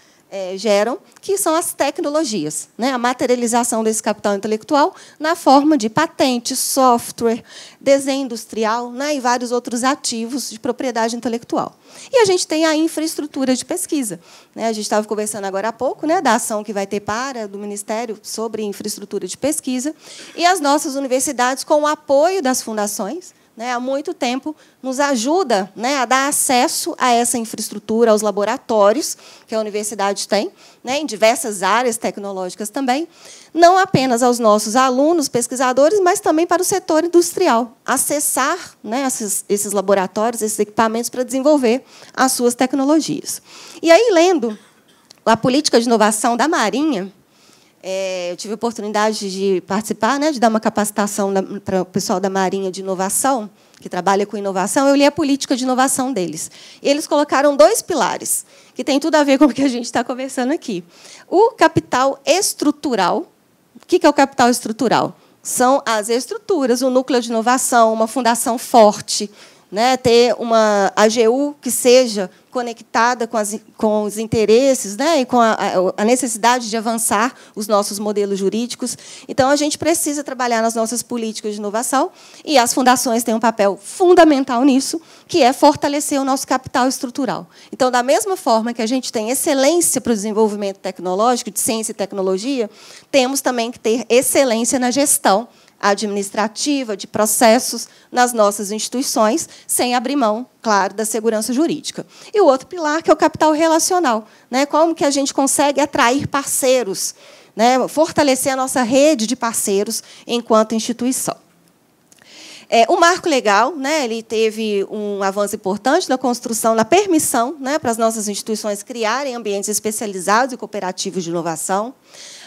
geram, que são as tecnologias, né? A materialização desse capital intelectual na forma de patentes, software, desenho industrial, né? E vários outros ativos de propriedade intelectual. E a gente tem a infraestrutura de pesquisa. Né? A gente estava conversando agora há pouco, né, da ação que vai ter do Ministério sobre infraestrutura de pesquisa, e as nossas universidades, com o apoio das fundações, né, há muito tempo, nos ajuda, né, a dar acesso a essa infraestrutura, aos laboratórios que a universidade tem, né, em diversas áreas tecnológicas também, não apenas aos nossos alunos, pesquisadores, mas também para o setor industrial, acessar, né, esses laboratórios, esses equipamentos, para desenvolver as suas tecnologias. E aí, lendo a política de inovação da Marinha, eu tive a oportunidade de participar, né, de dar uma capacitação para o pessoal da Marinha de Inovação, que trabalha com inovação. Eu li a política de inovação deles. E eles colocaram 2 pilares, que têm tudo a ver com o que a gente está conversando aqui. O capital estrutural. O que é o capital estrutural? São as estruturas, o núcleo de inovação, uma fundação forte, né, ter uma AGU que seja conectada com os interesses, né, e com a necessidade de avançar os nossos modelos jurídicos. Então, a gente precisa trabalhar nas nossas políticas de inovação, e as fundações têm um papel fundamental nisso, que é fortalecer o nosso capital estrutural. Então, da mesma forma que a gente tem excelência para o desenvolvimento tecnológico, de ciência e tecnologia, temos também que ter excelência na gestão administrativa, de processos nas nossas instituições, sem abrir mão, claro, da segurança jurídica. E o outro pilar, que é o capital relacional. Né? Como que a gente consegue atrair parceiros, né? Fortalecer a nossa rede de parceiros enquanto instituição. O marco legal, né, ele teve um avanço importante na construção, na permissão, né, para as nossas instituições criarem ambientes especializados e cooperativos de inovação.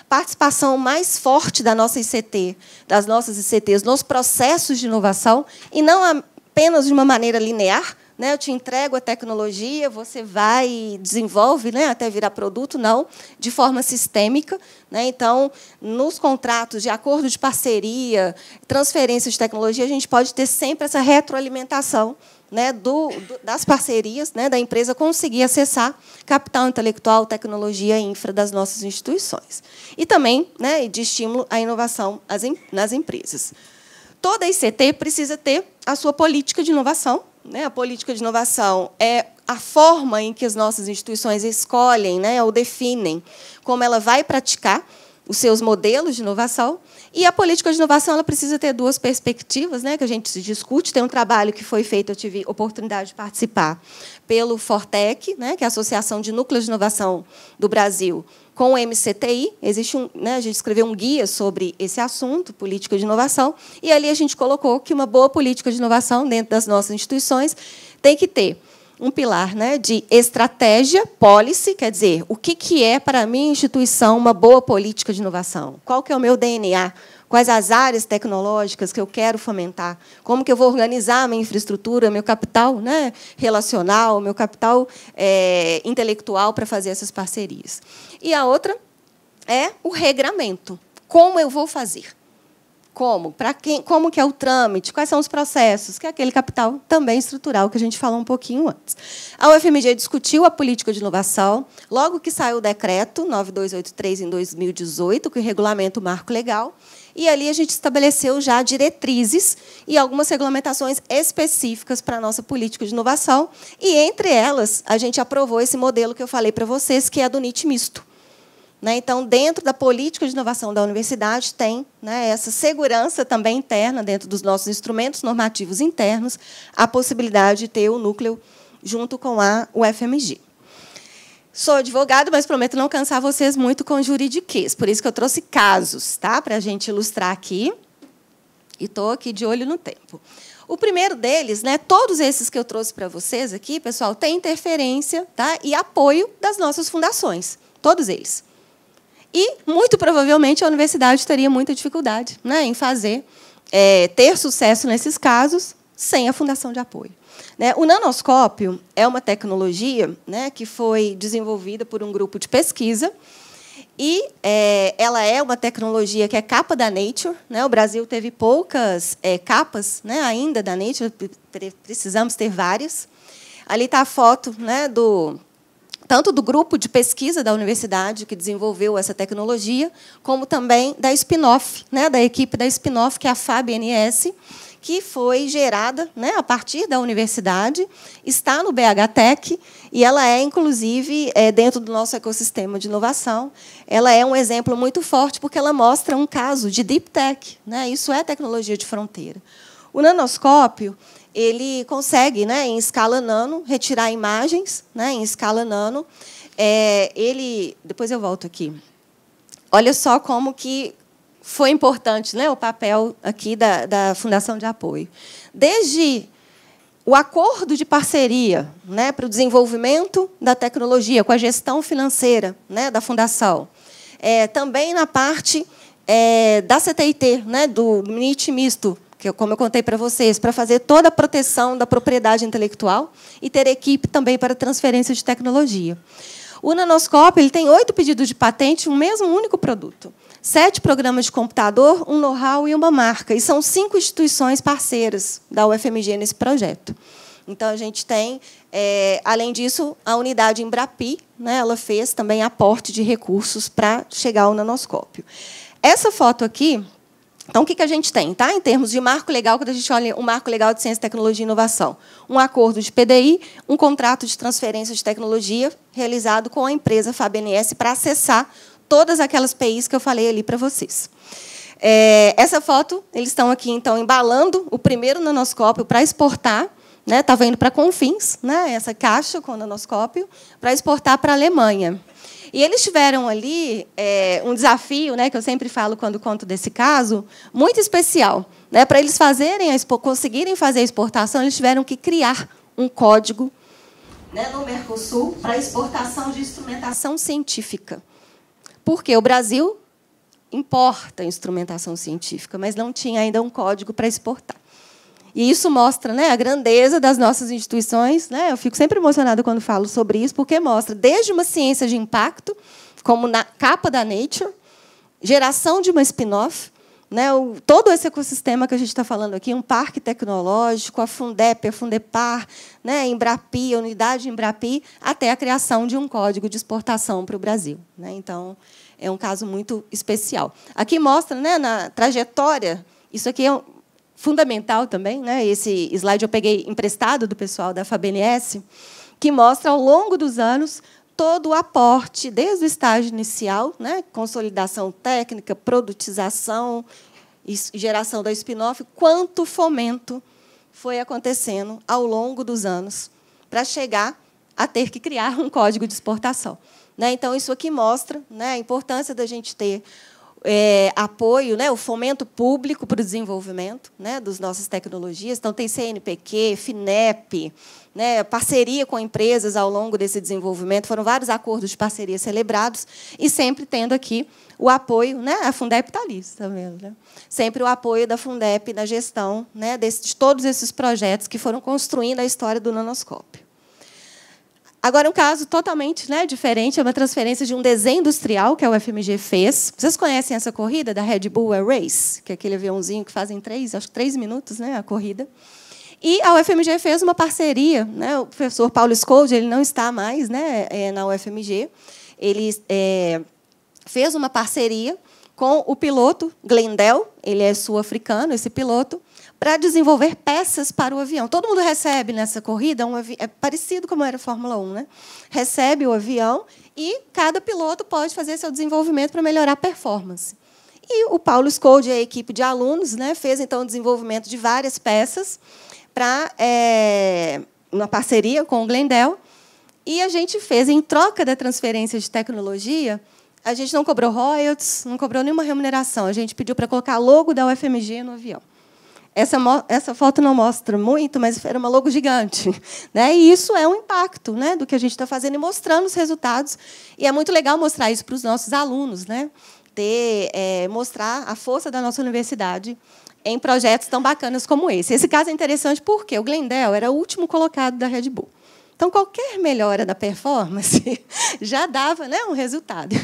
Participação mais forte da nossa ICT, das nossas ICTs nos processos de inovação, e não apenas de uma maneira linear, né, eu te entrego a tecnologia, você vai e desenvolve, né, até virar produto, não, de forma sistêmica. Né? Então, nos contratos de acordo de parceria, transferência de tecnologia, a gente pode ter sempre essa retroalimentação, né, das parcerias, né, da empresa conseguir acessar capital intelectual, tecnologia e infra das nossas instituições. E também, né, de estímulo à inovação nas empresas. Toda ICT precisa ter a sua política de inovação. Né? A política de inovação é a forma em que as nossas instituições escolhem, né, ou definem como ela vai praticar os seus modelos de inovação. E a política de inovação ela precisa ter duas perspectivas, né, que a gente se discute. Tem um trabalho que foi feito, eu tive oportunidade de participar, pelo Fortec, né, que é a Associação de Núcleos de Inovação do Brasil, com o MCTI. Existe né, a gente escreveu um guia sobre esse assunto, política de inovação, e ali a gente colocou que uma boa política de inovação dentro das nossas instituições tem que ter um pilar, né, de estratégia, policy, quer dizer, o que é, para a minha instituição, uma boa política de inovação? Qual que é o meu DNA? Quais as áreas tecnológicas que eu quero fomentar? Como que eu vou organizar a minha infraestrutura, meu capital, né, relacional, meu capital intelectual para fazer essas parcerias? E a outra é o regramento. Como eu vou fazer? Como? Para quem? Como que é o trâmite? Quais são os processos? Que é aquele capital também estrutural que a gente falou um pouquinho antes. A UFMG discutiu a política de inovação logo que saiu o decreto 9283 em 2018, que regulamenta o marco legal, e ali a gente estabeleceu já diretrizes e algumas regulamentações específicas para a nossa política de inovação, e entre elas a gente aprovou esse modelo que eu falei para vocês, que é do NIT misto. Então, dentro da política de inovação da universidade, tem, né, essa segurança também interna, dentro dos nossos instrumentos normativos internos, a possibilidade de ter o núcleo junto com a UFMG. Sou advogado, mas prometo não cansar vocês muito com juridiquês. Por isso que eu trouxe casos, tá, para a gente ilustrar aqui. E estou aqui de olho no tempo. O primeiro deles, né, todos esses que eu trouxe para vocês aqui, pessoal, tem interferência, tá, e apoio das nossas fundações. Todos eles. E, muito provavelmente, a universidade teria muita dificuldade, né, em ter sucesso nesses casos sem a fundação de apoio. Né? O nanoscópio é uma tecnologia, né, que foi desenvolvida por um grupo de pesquisa e ela é uma tecnologia que é capa da Nature. Né? O Brasil teve poucas capas, né, ainda da Nature, precisamos ter várias. Ali está a foto, né, tanto do grupo de pesquisa da universidade que desenvolveu essa tecnologia, como também da Spinoff, né, da equipe da Spinoff, que é a FAB-NS, que foi gerada, né, a partir da universidade, está no BHTech, e ela é, inclusive, dentro do nosso ecossistema de inovação, ela é um exemplo muito forte, porque ela mostra um caso de Deep Tech. Né, isso é tecnologia de fronteira. O nanoscópio ele consegue, né, em escala nano, retirar imagens, né, em escala nano. Depois eu volto aqui. Olha só como que foi importante, né, o papel aqui da Fundação de Apoio. Desde o acordo de parceria, né, para o desenvolvimento da tecnologia, com a gestão financeira, né, da Fundação. Também na parte da CTIT, né, do NIT misto, que, como eu contei para vocês, para fazer toda a proteção da propriedade intelectual e ter equipe também para transferência de tecnologia. O nanoscópio ele tem 8 pedidos de patente, um mesmo único produto. 7 programas de computador, um know-how e uma marca. E são 5 instituições parceiras da UFMG nesse projeto. Então, a gente tem, além disso, a unidade Embrapi, né, ela fez também aporte de recursos para chegar ao nanoscópio. Essa foto aqui... Então, o que a gente tem? Tá? Em termos de marco legal, quando a gente olha o marco legal de ciência, tecnologia e inovação, um acordo de PDI, um contrato de transferência de tecnologia realizado com a empresa FAB-NS para acessar todas aquelas PIs que eu falei ali para vocês. Essa foto, eles estão aqui, então, embalando o primeiro nanoscópio para exportar, né? Estava indo para Confins, né? Essa caixa com o nanoscópio, para exportar para a Alemanha. E eles tiveram ali um desafio, né, que eu sempre falo quando conto desse caso, muito especial. Né, para eles conseguirem fazer a exportação, eles tiveram que criar um código, né, no Mercosul para exportação de instrumentação científica. Porque o Brasil importa instrumentação científica, mas não tinha ainda um código para exportar. E isso mostra, né, a grandeza das nossas instituições, né? Eu fico sempre emocionada quando falo sobre isso, porque mostra desde uma ciência de impacto, como na capa da Nature, geração de uma spin-off, né, todo esse ecossistema que a gente está falando aqui, um parque tecnológico, a Fundep, a Fundepar, né, a Embrapi, a unidade Embrapi, até a criação de um código de exportação para o Brasil. Né? Então, é um caso muito especial. Aqui mostra, né, na trajetória, isso aqui é fundamental também, né, esse slide eu peguei emprestado do pessoal da FABNS, que mostra, ao longo dos anos, todo o aporte, desde o estágio inicial, né, consolidação técnica, produtização e geração da spin-off, quanto fomento foi acontecendo ao longo dos anos para chegar a ter que criar um código de exportação. Né? Então, isso aqui mostra, né, a importância da gente ter apoio, né, o fomento público para o desenvolvimento, né, das nossas tecnologias. Então, tem CNPq, FINEP, né, parceria com empresas ao longo desse desenvolvimento. Foram vários acordos de parceria celebrados e sempre tendo aqui o apoio, né, a Fundep está ali, está vendo, né? Sempre o apoio da Fundep na gestão, né, de todos esses projetos que foram construindo a história do nanoscópio. Agora, um caso totalmente, né, diferente, é uma transferência de um desenho industrial que a UFMG fez. Vocês conhecem essa corrida da Red Bull Air Race, que é aquele aviãozinho que fazem 3 minutos, né, a corrida. E a UFMG fez uma parceria, né, o professor Paulo Scoldi, ele não está mais, né, na UFMG, ele fez uma parceria com o piloto Glendel, ele é sul-africano, esse piloto, para desenvolver peças para o avião. Todo mundo recebe nessa corrida, é parecido como era a Fórmula 1, né? Recebe o avião e cada piloto pode fazer seu desenvolvimento para melhorar a performance. E o Paulo Scoldi e a equipe de alunos, né, fez então o desenvolvimento de várias peças para uma parceria com o Glendel. E a gente fez, em troca da transferência de tecnologia, a gente não cobrou royalties, não cobrou nenhuma remuneração. A gente pediu para colocar logo da UFMG no avião. Essa foto não mostra muito, mas era uma logo gigante. Né? E isso é um impacto, né, do que a gente está fazendo e mostrando os resultados. E é muito legal mostrar isso para os nossos alunos, né? Mostrar a força da nossa universidade em projetos tão bacanas como esse. Esse caso é interessante porque o Glendel era o último colocado da Red Bull. Então, qualquer melhora da performance já dava, né, um resultado.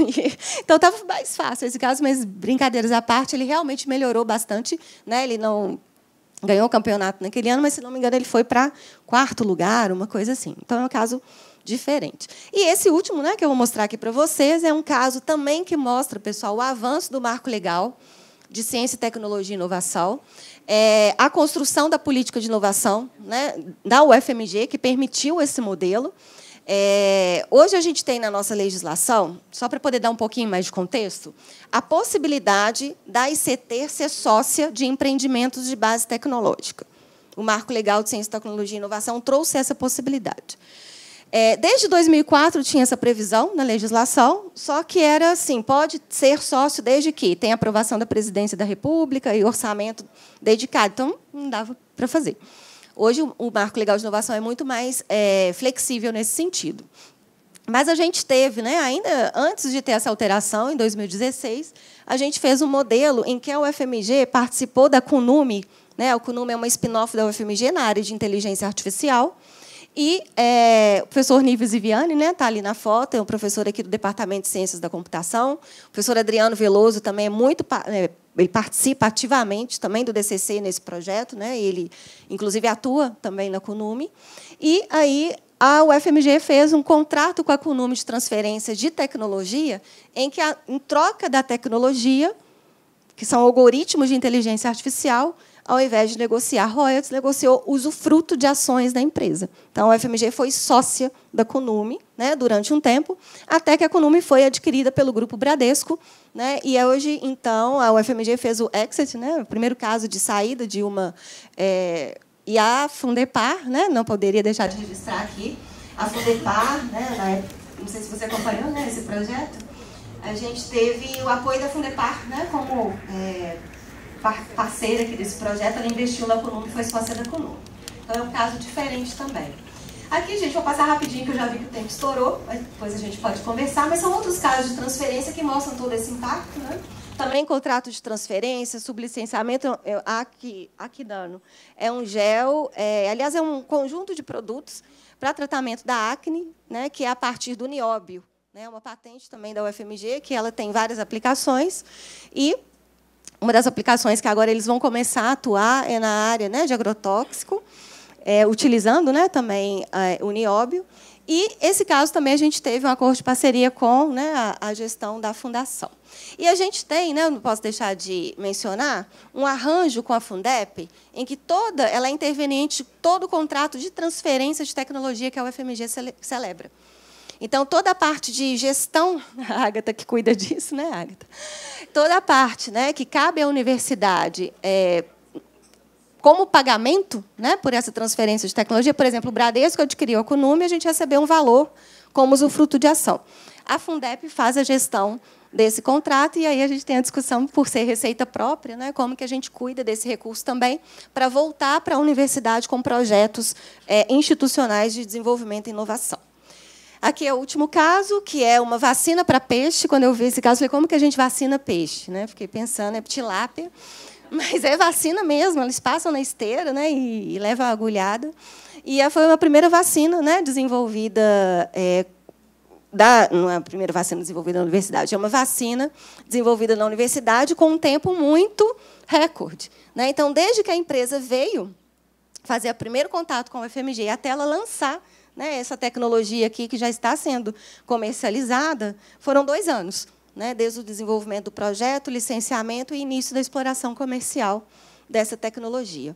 Então, estava mais fácil esse caso, mas, brincadeiras à parte, ele realmente melhorou bastante. Né? Ele não ganhou o campeonato naquele ano, mas, se não me engano, ele foi para 4º lugar, uma coisa assim. Então, é um caso diferente. E esse último, né, que eu vou mostrar aqui para vocês, é um caso também que mostra, pessoal, o avanço do marco legal de ciência, tecnologia e inovação, a construção da política de inovação, né, da UFMG, que permitiu esse modelo. Hoje, a gente tem na nossa legislação, só para poder dar um pouquinho mais de contexto, a possibilidade da ICT ser sócia de empreendimentos de base tecnológica. O Marco Legal de Ciência, Tecnologia e Inovação trouxe essa possibilidade. Desde 2004 tinha essa previsão na legislação, só que era assim, pode ser sócio desde que tem aprovação da Presidência da República e orçamento dedicado. Então, não dava para fazer. Hoje, o Marco Legal de Inovação é muito mais flexível nesse sentido. Mas a gente teve, né, ainda antes de ter essa alteração, em 2016, a gente fez um modelo em que a UFMG participou da CUNUME. Né, a CUNUME é uma spin-off da UFMG na área de inteligência artificial. E o professor Nives Viviani, né, está ali na foto, é um professor aqui do Departamento de Ciências da Computação. O professor Adriano Veloso também ele participa ativamente também do DCC nesse projeto, né, ele, inclusive, atua também na CUNUME. E aí a UFMG fez um contrato com a CUNUME de transferência de tecnologia, em que, em troca da tecnologia, que são algoritmos de inteligência artificial, ao invés de negociar royalties, negociou usufruto de ações da empresa. Então, a UFMG foi sócia da CUNUME, né, durante um tempo, até que a CUNUME foi adquirida pelo Grupo Bradesco. Né, e hoje, então, a UFMG fez o exit, né, o primeiro caso de saída de uma... e a Fundepar, né, não poderia deixar de registrar aqui, a Fundepar, né, não sei se você acompanhou, né, esse projeto, a gente teve o apoio da Fundepar, né, como... parceira aqui desse projeto, ela investiu na CUNUME e foi sócia da CUNUME. Então, é um caso diferente também. Aqui, gente, vou passar rapidinho, que eu já vi que o tempo estourou, depois a gente pode conversar, mas são outros casos de transferência que mostram todo esse impacto. Né? Também contrato de transferência, sublicenciamento, Aquidano. É um gel, aliás, é um conjunto de produtos para tratamento da acne, né, que é a partir do nióbio. É uma patente também da UFMG, que ela tem várias aplicações. E uma das aplicações que agora eles vão começar a atuar é na área, né, de agrotóxico, utilizando, né, também o nióbio. E, esse caso, também a gente teve um acordo de parceria com, né, a gestão da fundação. E a gente tem, né, não posso deixar de mencionar, um arranjo com a Fundep, em que ela é interveniente todo o contrato de transferência de tecnologia que a UFMG celebra. Então, toda a parte de gestão, a Ágata que cuida disso, né, Ágata? Toda a parte, né, que cabe à universidade como pagamento, né, por essa transferência de tecnologia. Por exemplo, o Bradesco adquiriu a Kunume, a gente recebeu um valor como usufruto de ação. A Fundep faz a gestão desse contrato, e aí a gente tem a discussão, por ser receita própria, né, como que a gente cuida desse recurso também, para voltar para a universidade com projetos institucionais de desenvolvimento e inovação. Aqui é o último caso, que é uma vacina para peixe. Quando eu vi esse caso, eu falei, como que a gente vacina peixe? Né? Fiquei pensando, é tilápia, mas é vacina mesmo, eles passam na esteira, né, e levam a agulhada. E foi uma primeira vacina, né, desenvolvida... não é a primeira vacina desenvolvida na universidade, é uma vacina desenvolvida na universidade com um tempo muito recorde. Né? Então, desde que a empresa veio fazer o primeiro contato com o FMG até ela lançar, né, essa tecnologia aqui, que já está sendo comercializada, foram 2 anos, né, desde o desenvolvimento do projeto, licenciamento e início da exploração comercial dessa tecnologia.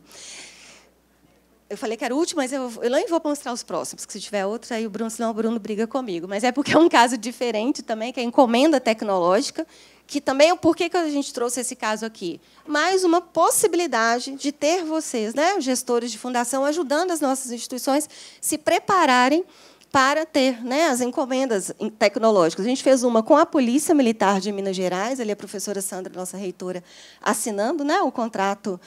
Eu falei que era o último, mas eu nem vou mostrar os próximos, que se tiver outros, aí senão o Bruno briga comigo. Mas é porque é um caso diferente também, que é a encomenda tecnológica, que também, por que a gente trouxe esse caso aqui? Mais uma possibilidade de ter vocês, né, gestores de fundação, ajudando as nossas instituições se prepararem para ter, né, as encomendas tecnológicas. A gente fez uma com a Polícia Militar de Minas Gerais, ali a professora Sandra, nossa reitora, assinando, né, o contrato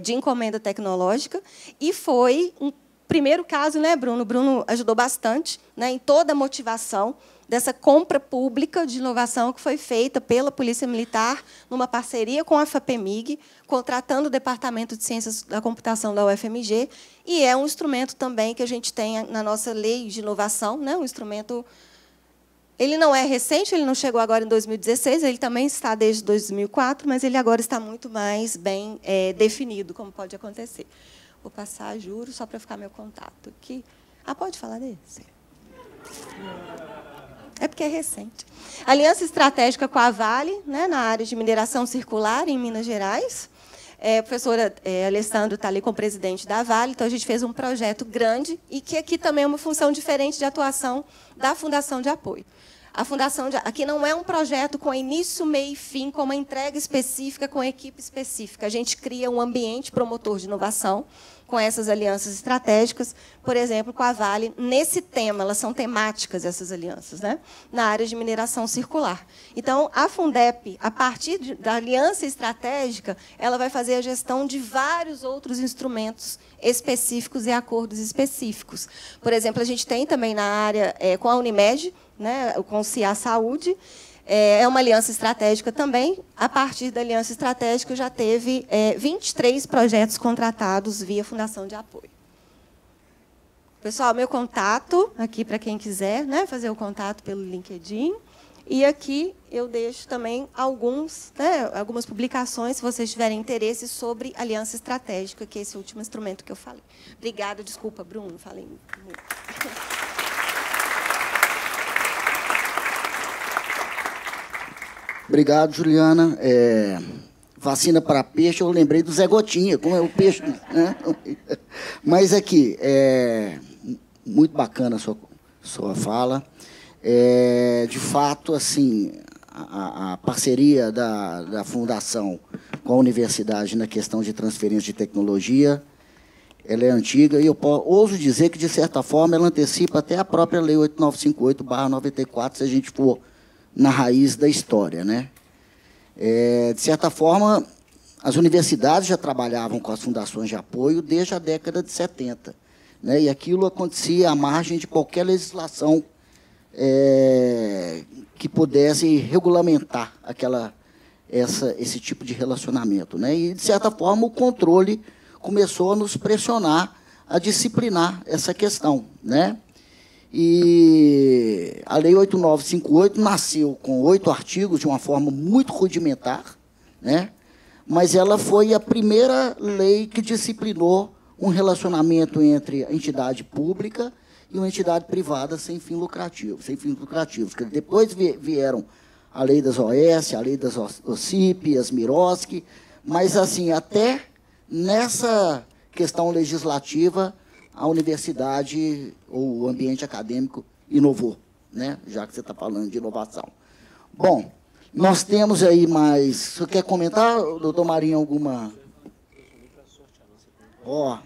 de encomenda tecnológica, e foi um primeiro caso, né, Bruno? O Bruno ajudou bastante, né, em toda a motivação dessa compra pública de inovação que foi feita pela Polícia Militar, numa parceria com a FAPEMIG, contratando o Departamento de Ciências da Computação da UFMG, e é um instrumento também que a gente tem na nossa lei de inovação, né? Um instrumento... Ele não é recente, ele não chegou agora em 2016, ele também está desde 2004, mas ele agora está muito mais bem definido, como pode acontecer. Vou passar, juro, só para ficar meu contato aqui. Pode falar desse? É porque é recente. Aliança estratégica com a Vale, né, na área de mineração circular, em Minas Gerais. A professora Alessandro está ali com o presidente da Vale, então a gente fez um projeto grande, e que aqui também é uma função diferente de atuação da Fundação de Apoio. A Fundação aqui não é um projeto com início, meio e fim, com uma entrega específica, com equipe específica. A gente cria um ambiente promotor de inovação, com essas alianças estratégicas, por exemplo, com a Vale, nesse tema, elas são temáticas, essas alianças, né, na área de mineração circular. Então, a Fundep, a partir da aliança estratégica, ela vai fazer a gestão de vários outros instrumentos específicos e acordos específicos. Por exemplo, a gente tem também na área, com a Unimed, né, com o CIA Saúde, é uma aliança estratégica também. A partir da aliança estratégica, já teve 23 projetos contratados via Fundação de Apoio. Pessoal, meu contato, aqui para quem quiser, né, fazer o contato pelo LinkedIn. E aqui eu deixo também algumas publicações, se vocês tiverem interesse, sobre aliança estratégica, que é esse último instrumento que eu falei. Obrigada, desculpa, Bruno, falei muito. Obrigado, Juliana. Vacina para peixe, eu lembrei do Zé Gotinha, como é o peixe. Né? Mas aqui, muito bacana a sua fala. De fato, assim, a parceria da Fundação com a universidade na questão de transferência de tecnologia, ela é antiga, e eu ouso dizer que, de certa forma, ela antecipa até a própria Lei 8958/94, se a gente for na raiz da história, né? De certa forma, as universidades já trabalhavam com as fundações de apoio desde a década de 70, né? E aquilo acontecia à margem de qualquer legislação que pudesse regulamentar esse tipo de relacionamento, né? E, de certa forma, o controle começou a nos pressionar a disciplinar essa questão, né? E a Lei 8958 nasceu com 8 artigos, de uma forma muito rudimentar, né? Mas ela foi a primeira lei que disciplinou um relacionamento entre a entidade pública e uma entidade privada sem fins lucrativos. Depois vieram a lei das OS, a lei das OCIP, as MIROSC, mas, assim, até nessa questão legislativa, a universidade ou o ambiente acadêmico inovou, né? Já que você está falando de inovação. Bom, nós temos aí mais... Você quer comentar, doutor Marinho, alguma...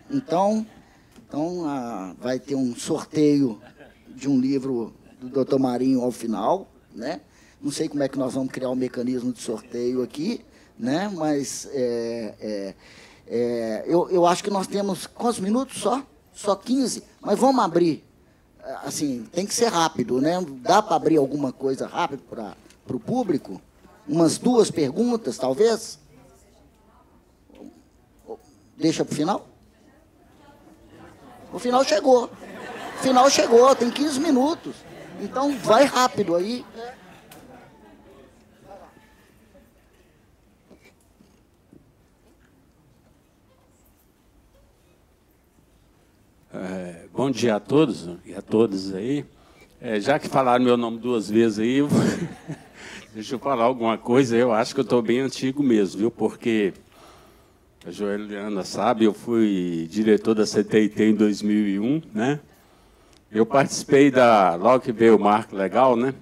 Então vai ter um sorteio de um livro do doutor Marinho ao final, né? Não sei como é que nós vamos criar um mecanismo de sorteio aqui, né? Mas eu acho que nós temos... Quantos minutos só? Só 15? Mas vamos abrir. Assim, tem que ser rápido, né? Dá para abrir alguma coisa rápido para o público? Umas 2 perguntas, talvez? Deixa para o final? O final chegou. Tem 15 minutos. Então, vai rápido aí. Bom dia a todos e a todas aí. Já que falaram meu nome 2 vezes aí, deixa eu falar alguma coisa. Eu acho que eu estou bem antigo mesmo, viu? Porque a Joeliana sabe, eu fui diretor da CTIT em 2001, né? Eu participei logo que veio o Marco Legal, né?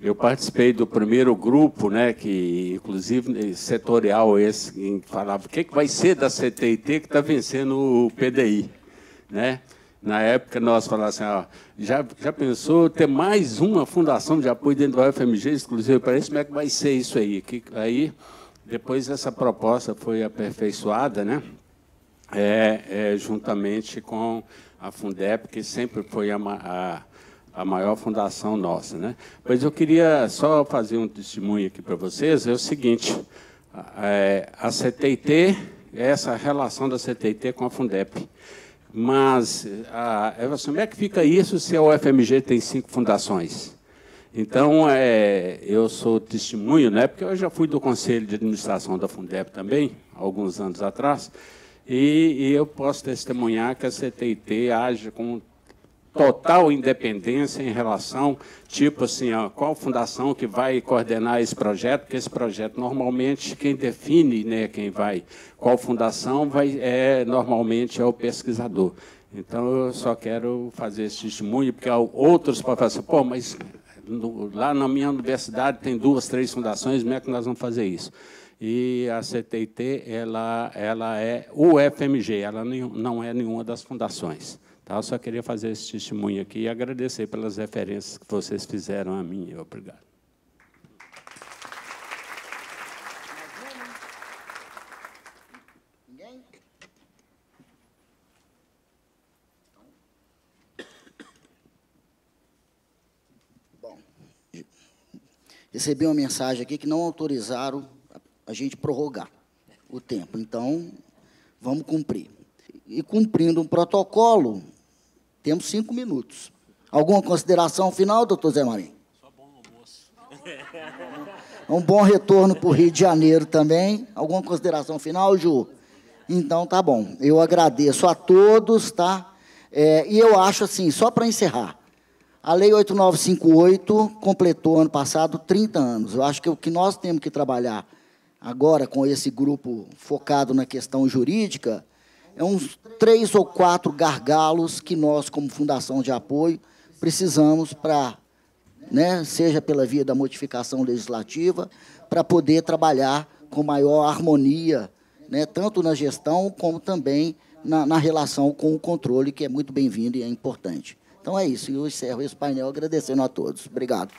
Eu participei do primeiro grupo, né? Que, inclusive, setorial esse, que falava o que vai ser da CTIT que está vencendo o PDI, né? Na época, nós falávamos assim, já pensou ter mais uma fundação de apoio dentro do UFMG, exclusivo para isso? Como é que vai ser isso aí? Aí, depois, essa proposta foi aperfeiçoada, né? Juntamente com a Fundep, que sempre foi a maior fundação nossa, né? Mas eu queria só fazer um testemunho aqui para vocês, é o seguinte, a CTIT, essa relação da CTIT com a Fundep. Mas, como é que fica isso se a UFMG tem 5 fundações? Então, eu sou testemunho, né, porque eu já fui do Conselho de Administração da Fundep também, alguns anos atrás, e eu posso testemunhar que a CTIT age com total independência em relação, tipo assim, qual fundação que vai coordenar esse projeto, porque esse projeto, normalmente, quem define, né, qual fundação, normalmente é o pesquisador. Então, eu só quero fazer esse testemunho, porque outros podem falar assim, pô, mas lá na minha universidade tem 2, 3 fundações, como é que nós vamos fazer isso? E a CTIT, ela é o UFMG, ela não é nenhuma das fundações. Eu só queria fazer esse testemunho aqui e agradecer pelas referências que vocês fizeram a mim. Obrigado. Ninguém? Bom, recebi uma mensagem aqui que não autorizaram a gente prorrogar o tempo. Então, vamos cumprir. E cumprindo um protocolo, temos 5 minutos. Alguma consideração final, doutor Zé Marinho? Só bom almoço. Um bom retorno para o Rio de Janeiro também. Alguma consideração final, Ju? Então, tá bom. Eu agradeço a todos, tá? E eu acho assim, só para encerrar, a Lei 8958 completou, ano passado, 30 anos. Eu acho que o que nós temos que trabalhar agora com esse grupo focado na questão jurídica uns 3 ou 4 gargalos que nós, como Fundação de Apoio, precisamos para, né, seja pela via da modificação legislativa, para poder trabalhar com maior harmonia, né, tanto na gestão como também na relação com o controle, que é muito bem-vindo e é importante. Então, é isso. Eu encerro esse painel agradecendo a todos. Obrigado.